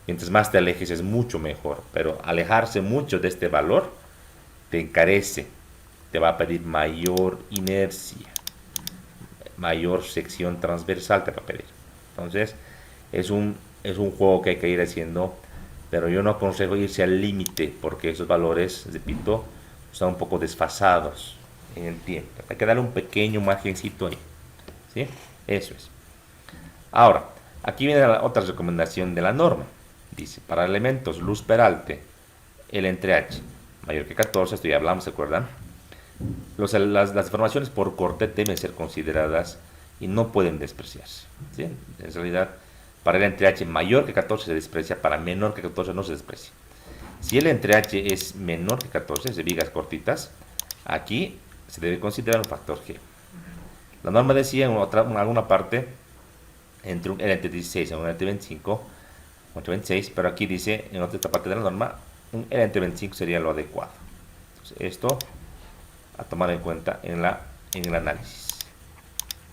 Mientras más te alejes es mucho mejor, pero alejarse mucho de este valor te encarece, te va a pedir mayor inercia, mayor sección transversal te va a pedir. Entonces es un juego que hay que ir haciendo, pero yo no aconsejo irse al límite porque esos valores, repito, están un poco desfasados en el tiempo. Hay que darle un pequeño margencito ahí, ¿sí? Eso es. Ahora, aquí viene la otra recomendación de la norma. Dice, para elementos luz peralte, L entre H mayor que 14, esto ya hablamos, ¿se acuerdan? Las deformaciones por corte deben ser consideradas y no pueden despreciarse, ¿sí? En realidad, para L entre H mayor que 14 se desprecia, para menor que 14 no se desprecia. Si L entre H es menor que 14, de vigas cortitas, aquí se debe considerar un factor G. La norma decía en alguna parte entre un L entre 16 y un L entre 25, entre 26, pero aquí dice en otra parte de la norma un L entre 25 sería lo adecuado. Entonces, esto a tomar en cuenta en el análisis,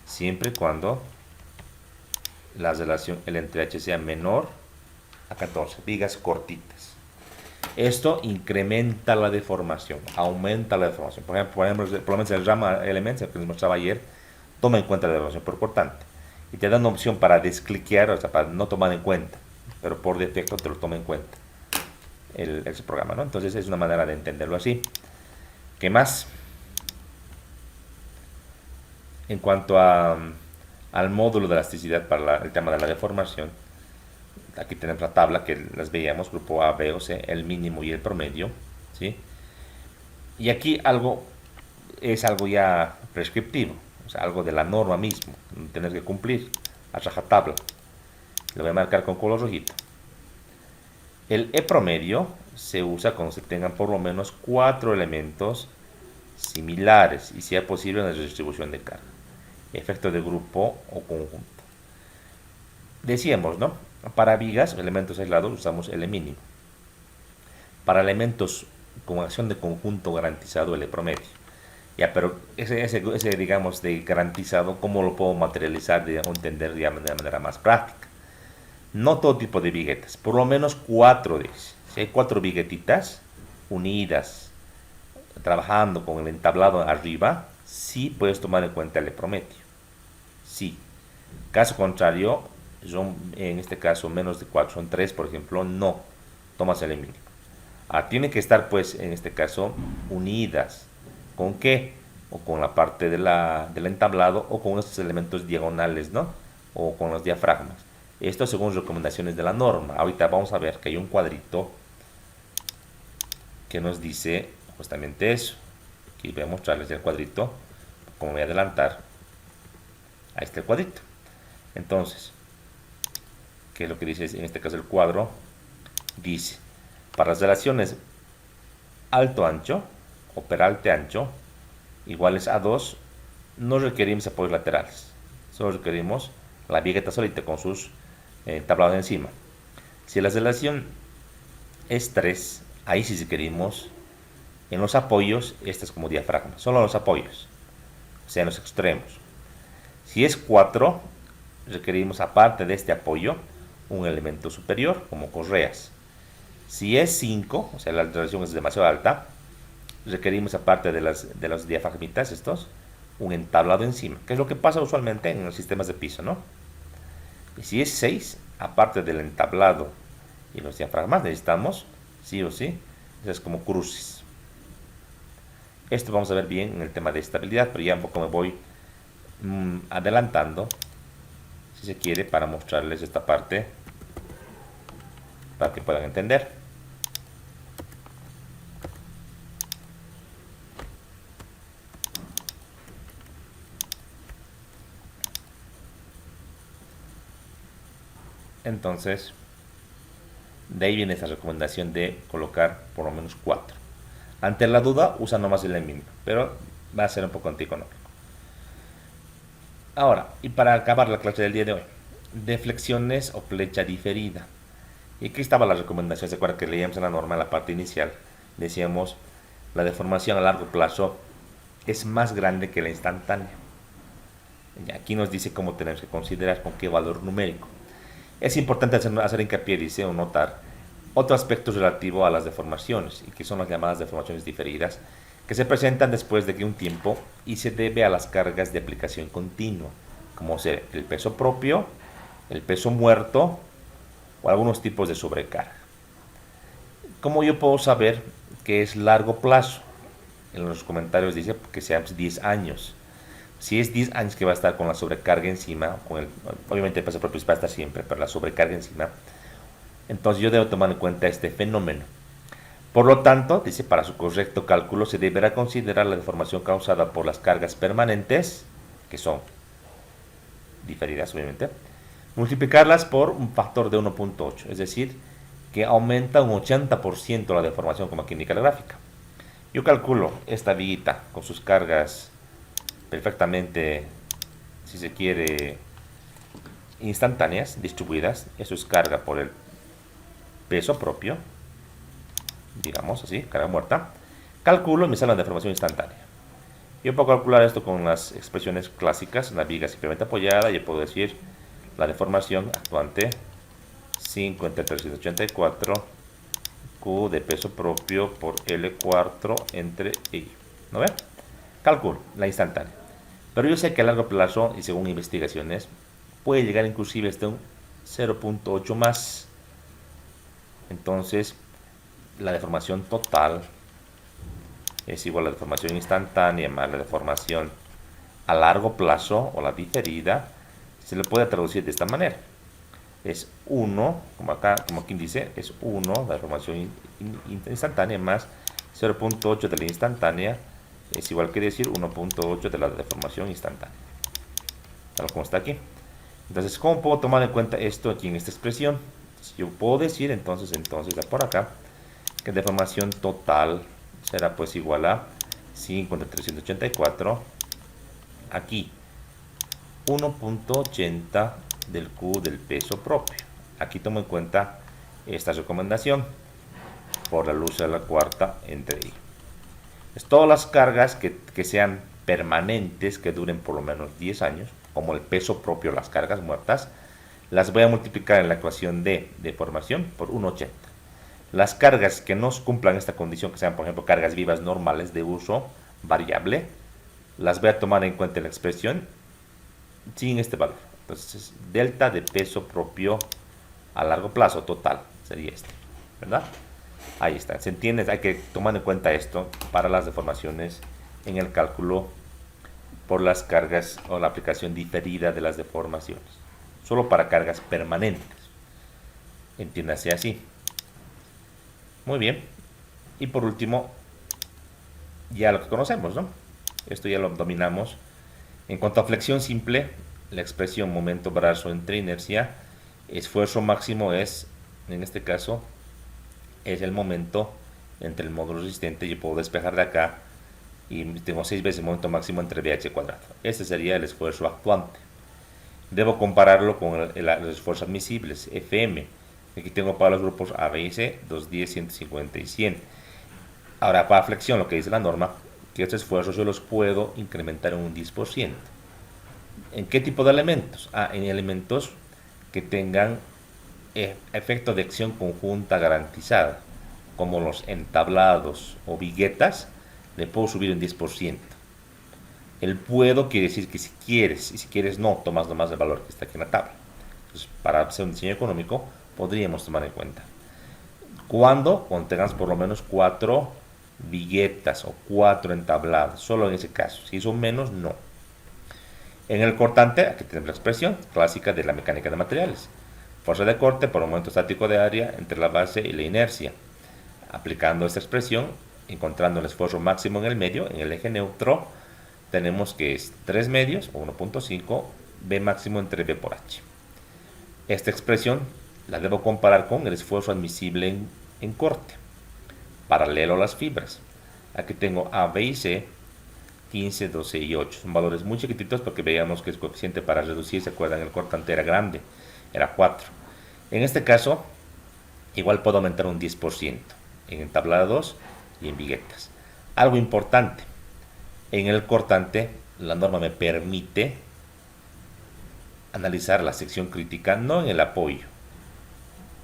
siempre y cuando la relación L entre H sea menor a 14, vigas cortitas. Esto incrementa la deformación, aumenta la deformación. Por ejemplo, por lo menos el rama Elements que les mostraba ayer, toma en cuenta la deformación por cortante y te da una opción para descliquear, o sea, para no tomar en cuenta, pero por defecto te lo toma en cuenta ese programa, ¿no? Entonces es una manera de entenderlo así. ¿Qué más? En cuanto al módulo de elasticidad para el tema de la deformación, aquí tenemos la tabla que las veíamos, grupo A, B o C, el mínimo y el promedio, ¿sí? Y aquí es algo ya prescriptivo, o sea, algo de la norma mismo, tener que cumplir a rajatabla. Lo voy a marcar con color rojito. El E promedio se usa cuando se tengan por lo menos 4 elementos similares y sea posible una redistribución de carga, efecto de grupo o conjunto. Decíamos, ¿no? Para vigas, elementos aislados, usamos L mínimo. Para elementos con acción de conjunto garantizado, L promedio. Ya, pero ese digamos, de garantizado, ¿cómo lo puedo materializar o entender de manera más práctica? No todo tipo de viguetas, por lo menos 4 de ellas. Si hay 4 viguetitas unidas, trabajando con el entablado arriba, sí puedes tomar en cuenta el promedio. Sí. Caso contrario, son en este caso menos de 4, son 3, por ejemplo, no tomas el mínimo. Tienen que estar, pues, en este caso, unidas. ¿Con qué? O con la parte del entablado o con estos elementos diagonales, ¿no? O con los diafragmas. Esto según recomendaciones de la norma. Ahorita vamos a ver que hay un cuadrito que nos dice justamente eso. Aquí voy a mostrarles el cuadrito. Como voy a adelantar, ahí está el cuadrito. Entonces, ¿qué es lo que dice en este caso el cuadro? Dice, para las relaciones alto-ancho o peralte-ancho iguales a 2, no requerimos apoyos laterales. Solo requerimos la vigueta solita con sus tablados encima. Si la relación es 3, Ahí sí requerimos, en los apoyos, este es como diafragma, solo los apoyos, o sea, en los extremos. Si es 4, requerimos aparte de este apoyo, un elemento superior, como correas. Si es 5, o sea, la alteración es demasiado alta, requerimos aparte de los diafragmitas estos, un entablado encima, que es lo que pasa usualmente en los sistemas de piso, ¿no? Y si es 6, aparte del entablado y los diafragmas, necesitamos, sí o sí, es como cruces. Esto vamos a ver bien en el tema de estabilidad, pero ya un poco me voy adelantando, si se quiere, para mostrarles esta parte, para que puedan entender. Entonces, de ahí viene esa recomendación de colocar por lo menos 4. Ante la duda, usa nomás el mínimo, pero va a ser un poco anticonómico. Ahora, y para acabar la clase del día de hoy, deflexiones o flecha diferida. Y aquí estaba la recomendación, ¿se acuerdan que leíamos en la norma, en la parte inicial? Decíamos, la deformación a largo plazo es más grande que la instantánea. Y aquí nos dice cómo tenemos que considerar, con qué valor numérico. Es importante hacer hincapié, dice, o notar otro aspecto relativo a las deformaciones, y que son las llamadas deformaciones diferidas, que se presentan después de que un tiempo y se debe a las cargas de aplicación continua, como ser el peso propio, el peso muerto o algunos tipos de sobrecarga. ¿Cómo yo puedo saber que es largo plazo? En los comentarios dice que sean 10 años. Si es 10 años que va a estar con la sobrecarga encima, obviamente el peso propio va a estar siempre, pero la sobrecarga encima, entonces yo debo tomar en cuenta este fenómeno. Por lo tanto, dice, para su correcto cálculo se deberá considerar la deformación causada por las cargas permanentes, que son diferidas obviamente, multiplicarlas por un factor de 1.8, es decir, que aumenta un 80% la deformación, como aquí indica la gráfica. Yo calculo esta viguita con sus cargas perfectamente, si se quiere, instantáneas, distribuidas. Eso es carga por el peso propio, digamos así, carga muerta. Calculo y me sale la deformación instantánea. Yo puedo calcular esto con las expresiones clásicas, una viga simplemente apoyada. Yo puedo decir la deformación actuante 5 entre 384 Q de peso propio por L4 entre I. ¿No ven? Calculo la instantánea. Pero yo sé que a largo plazo, y según investigaciones, puede llegar inclusive hasta un 0.8 más. Entonces, la deformación total es igual a la deformación instantánea más la deformación a largo plazo, o la diferida. Se le puede traducir de esta manera. Es 1, como acá, como aquí dice, es 1, la deformación instantánea más 0.8 de la instantánea, es igual que decir 1.8 de la deformación instantánea. Tal como está aquí. Entonces, ¿cómo puedo tomar en cuenta esto aquí en esta expresión? Yo puedo decir entonces por acá, que deformación total será pues igual a 5 entre 384, aquí 1.80 del Q del peso propio. Aquí tomo en cuenta esta recomendación por la luz de la cuarta entre I. Es todas las cargas que sean permanentes, que duren por lo menos 10 años, como el peso propio, las cargas muertas, las voy a multiplicar en la ecuación de deformación por 1.80. Las cargas que no cumplan esta condición, que sean por ejemplo cargas vivas normales de uso variable, las voy a tomar en cuenta en la expresión sin este valor. Entonces, delta de peso propio a largo plazo total sería este, ¿verdad? Ahí está, ¿se entiende? Hay que tomar en cuenta esto para las deformaciones en el cálculo por las cargas o la aplicación diferida de las deformaciones. Solo para cargas permanentes. Entiéndase así. Muy bien. Y por último, ya lo que conocemos, ¿no? Esto ya lo dominamos. En cuanto a flexión simple, la expresión momento brazo entre inercia, esfuerzo máximo es, en este caso, es el momento entre el módulo resistente. Yo puedo despejar de acá y tengo 6 veces el momento máximo entre BH cuadrado. Este sería el esfuerzo actuante. Debo compararlo con los esfuerzos admisibles, FM. Aquí tengo para los grupos A, B y C 210, 150 y 100. Ahora, para flexión, lo que dice la norma, que estos esfuerzos yo los puedo incrementar en un 10%. ¿En qué tipo de elementos? En elementos que tengan efecto de acción conjunta garantizada, como los entablados o viguetas, le puedo subir un 10%. El puedo quiere decir que si quieres, y si quieres no, tomas nomás el valor que está aquí en la tabla. Entonces, para hacer un diseño económico, podríamos tomar en cuenta. Cuando tengamos por lo menos 4 viguetas o 4 entablados, solo en ese caso. Si son menos, no. En el cortante, aquí tenemos la expresión clásica de la mecánica de materiales. Fuerza de corte por aumento estático de área entre la base y la inercia. Aplicando esta expresión, encontrando el esfuerzo máximo en el medio, en el eje neutro, tenemos que es 3 medios o 1.5 B máximo entre B por H. Esta expresión la debo comparar con el esfuerzo admisible en corte, paralelo a las fibras. Aquí tengo A, B y C, 15, 12 y 8. Son valores muy chiquititos porque veíamos que el coeficiente para reducir, ¿se acuerdan? El cortante era grande, era 4. En este caso, igual puedo aumentar un 10% en entablados y en viguetas. Algo importante, en el cortante, la norma me permite analizar la sección crítica no en el apoyo,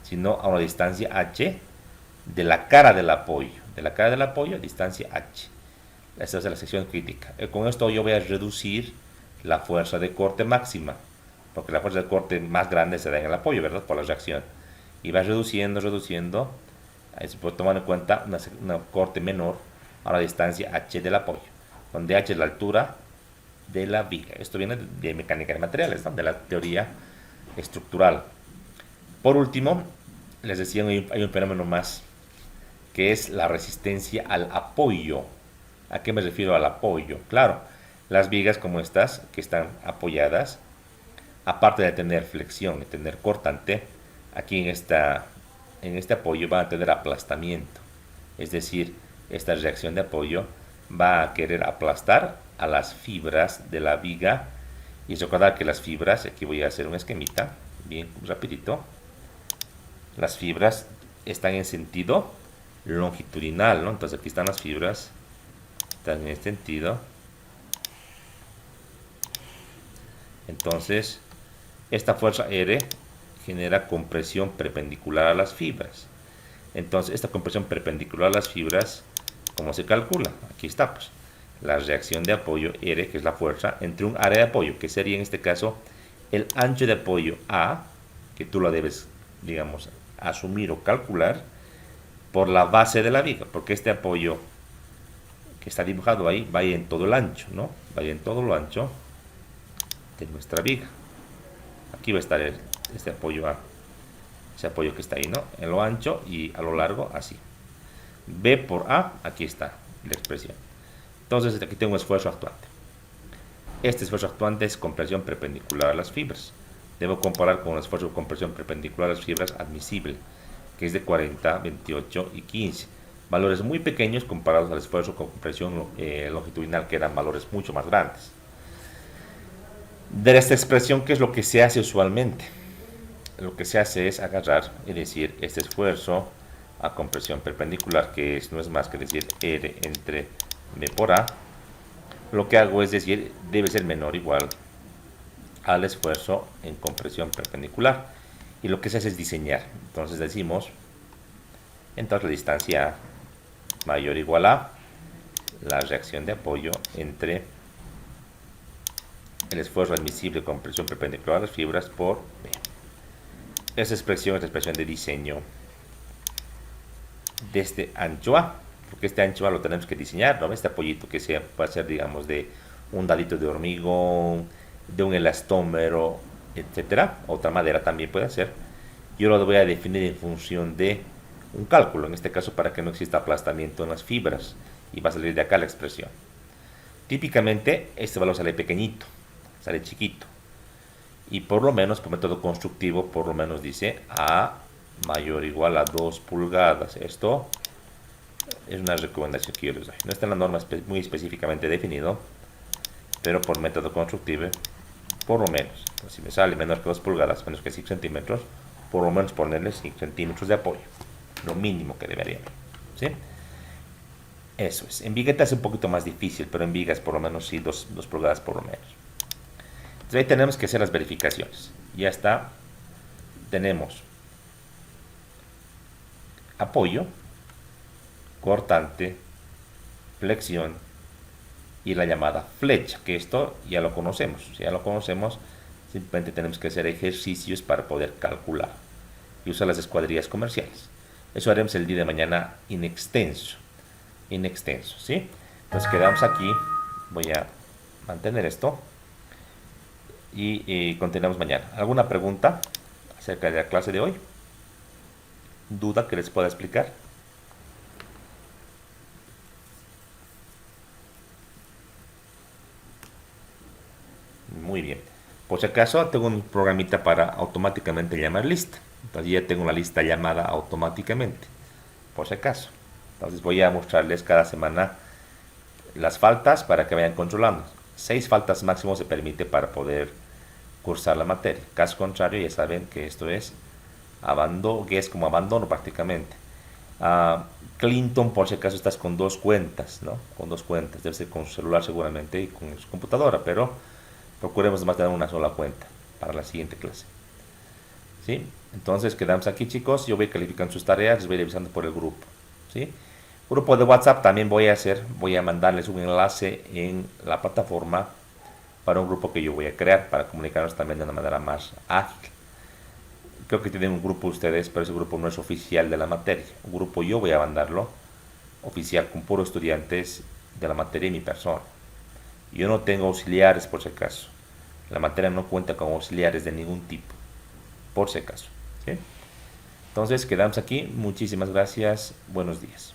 sino a una distancia h de la cara del apoyo. De la cara del apoyo a distancia h. Esta es la sección crítica. Con esto yo voy a reducir la fuerza de corte máxima, porque la fuerza de corte más grande se da en el apoyo, ¿verdad? Por la reacción. Y va reduciendo, reduciendo. Ahí se puede tomar en cuenta una corte menor a la distancia h del apoyo, donde h es la altura de la viga. Esto viene de mecánica de materiales, ¿no? De la teoría estructural. Por último, les decía, hay un fenómeno más, que es la resistencia al apoyo. ¿A qué me refiero al apoyo? Claro, las vigas como estas, que están apoyadas, aparte de tener flexión y tener cortante, aquí en este apoyo van a tener aplastamiento. Es decir, esta reacción de apoyo va a querer aplastar a las fibras de la viga. Y recordar que las fibras, aquí voy a hacer un esquemita, bien rapidito. Las fibras están en sentido longitudinal, ¿no? Entonces aquí están las fibras, están en este sentido. Entonces, esta fuerza R genera compresión perpendicular a las fibras. Entonces, esta compresión perpendicular a las fibras, ¿cómo se calcula? Aquí está, pues, la reacción de apoyo R, que es la fuerza, entre un área de apoyo, que sería en este caso el ancho de apoyo A, que tú lo debes, digamos, asumir o calcular, por la base de la viga, porque este apoyo que está dibujado ahí va a ir en todo el ancho, ¿no? Va a ir en todo lo ancho de nuestra viga. Aquí va a estar este apoyo A, ese apoyo que está ahí, ¿no? En lo ancho y a lo largo, así. B por A, aquí está la expresión. Entonces aquí tengo un esfuerzo actuante. Este esfuerzo actuante es compresión perpendicular a las fibras. Debo comparar con un esfuerzo de compresión perpendicular a las fibras admisible, que es de 40, 28 y 15. Valores muy pequeños comparados al esfuerzo con compresión longitudinal, que eran valores mucho más grandes. De esta expresión, ¿qué es lo que se hace usualmente? Lo que se hace es agarrar y decir este esfuerzo a compresión perpendicular, que no es más que decir R entre B por A. Lo que hago es decir, debe ser menor o igual al esfuerzo en compresión perpendicular. Y lo que se hace es diseñar. Entonces decimos, entonces la distancia A mayor o igual a la reacción de apoyo entre el esfuerzo admisible con compresión perpendicular a las fibras por B. Esa expresión es la expresión de diseño de este ancho A, porque este ancho A lo tenemos que diseñar, ¿no? Este apoyito que va a ser, digamos, de un dadito de hormigón, de un elastómero, etcétera. Otra madera también puede ser. Yo lo voy a definir en función de un cálculo, en este caso para que no exista aplastamiento en las fibras, y va a salir de acá la expresión. Típicamente este valor sale pequeñito, sale chiquito, y por lo menos por método constructivo, por lo menos dice A mayor o igual a 2 pulgadas. Esto es una recomendación que yo les doy. No está en la norma muy específicamente definido, pero por método constructivo, por lo menos. Entonces, si me sale menor que 2 pulgadas, menos que 6 centímetros, por lo menos ponerle 5 centímetros de apoyo, lo mínimo que debería haber, ¿sí? Eso es. En vigueta es un poquito más difícil, pero en vigas por lo menos sí, 2 pulgadas por lo menos. Entonces ahí tenemos que hacer las verificaciones. Ya está. Tenemos apoyo, cortante, flexión y la llamada flecha, que esto ya lo conocemos. Si ya lo conocemos, simplemente tenemos que hacer ejercicios para poder calcular y usar las escuadrillas comerciales. Eso haremos el día de mañana in extenso, ¿sí? Entonces quedamos aquí. Voy a mantener esto y continuamos mañana. ¿Alguna pregunta acerca de la clase de hoy? ¿Duda que les pueda explicar? Muy bien. Por si acaso, tengo un programita para automáticamente llamar lista. Entonces ya tengo la lista llamada automáticamente. Por si acaso. Entonces voy a mostrarles cada semana las faltas para que vayan controlando. 6 faltas máximo se permite para poder cursar la materia. Caso contrario, ya saben que esto es abandono, que es como abandono prácticamente. Clinton, por si acaso estás con 2 cuentas, ¿no? Con 2 cuentas. Debe ser con su celular seguramente y con su computadora, pero procuremos más tener una sola cuenta para la siguiente clase. ¿Sí? Entonces quedamos aquí, chicos. Yo voy calificando sus tareas, les voy revisando por el grupo. ¿Sí? Grupo de WhatsApp también voy a mandarles un enlace en la plataforma para un grupo que yo voy a crear para comunicarnos también de una manera más ágil. Creo que tienen un grupo ustedes, pero ese grupo no es oficial de la materia. Un grupo yo voy a mandarlo oficial con puros estudiantes de la materia y mi persona. Yo no tengo auxiliares por si acaso. La materia no cuenta con auxiliares de ningún tipo, por si acaso. ¿Sí? Entonces quedamos aquí. Muchísimas gracias. Buenos días.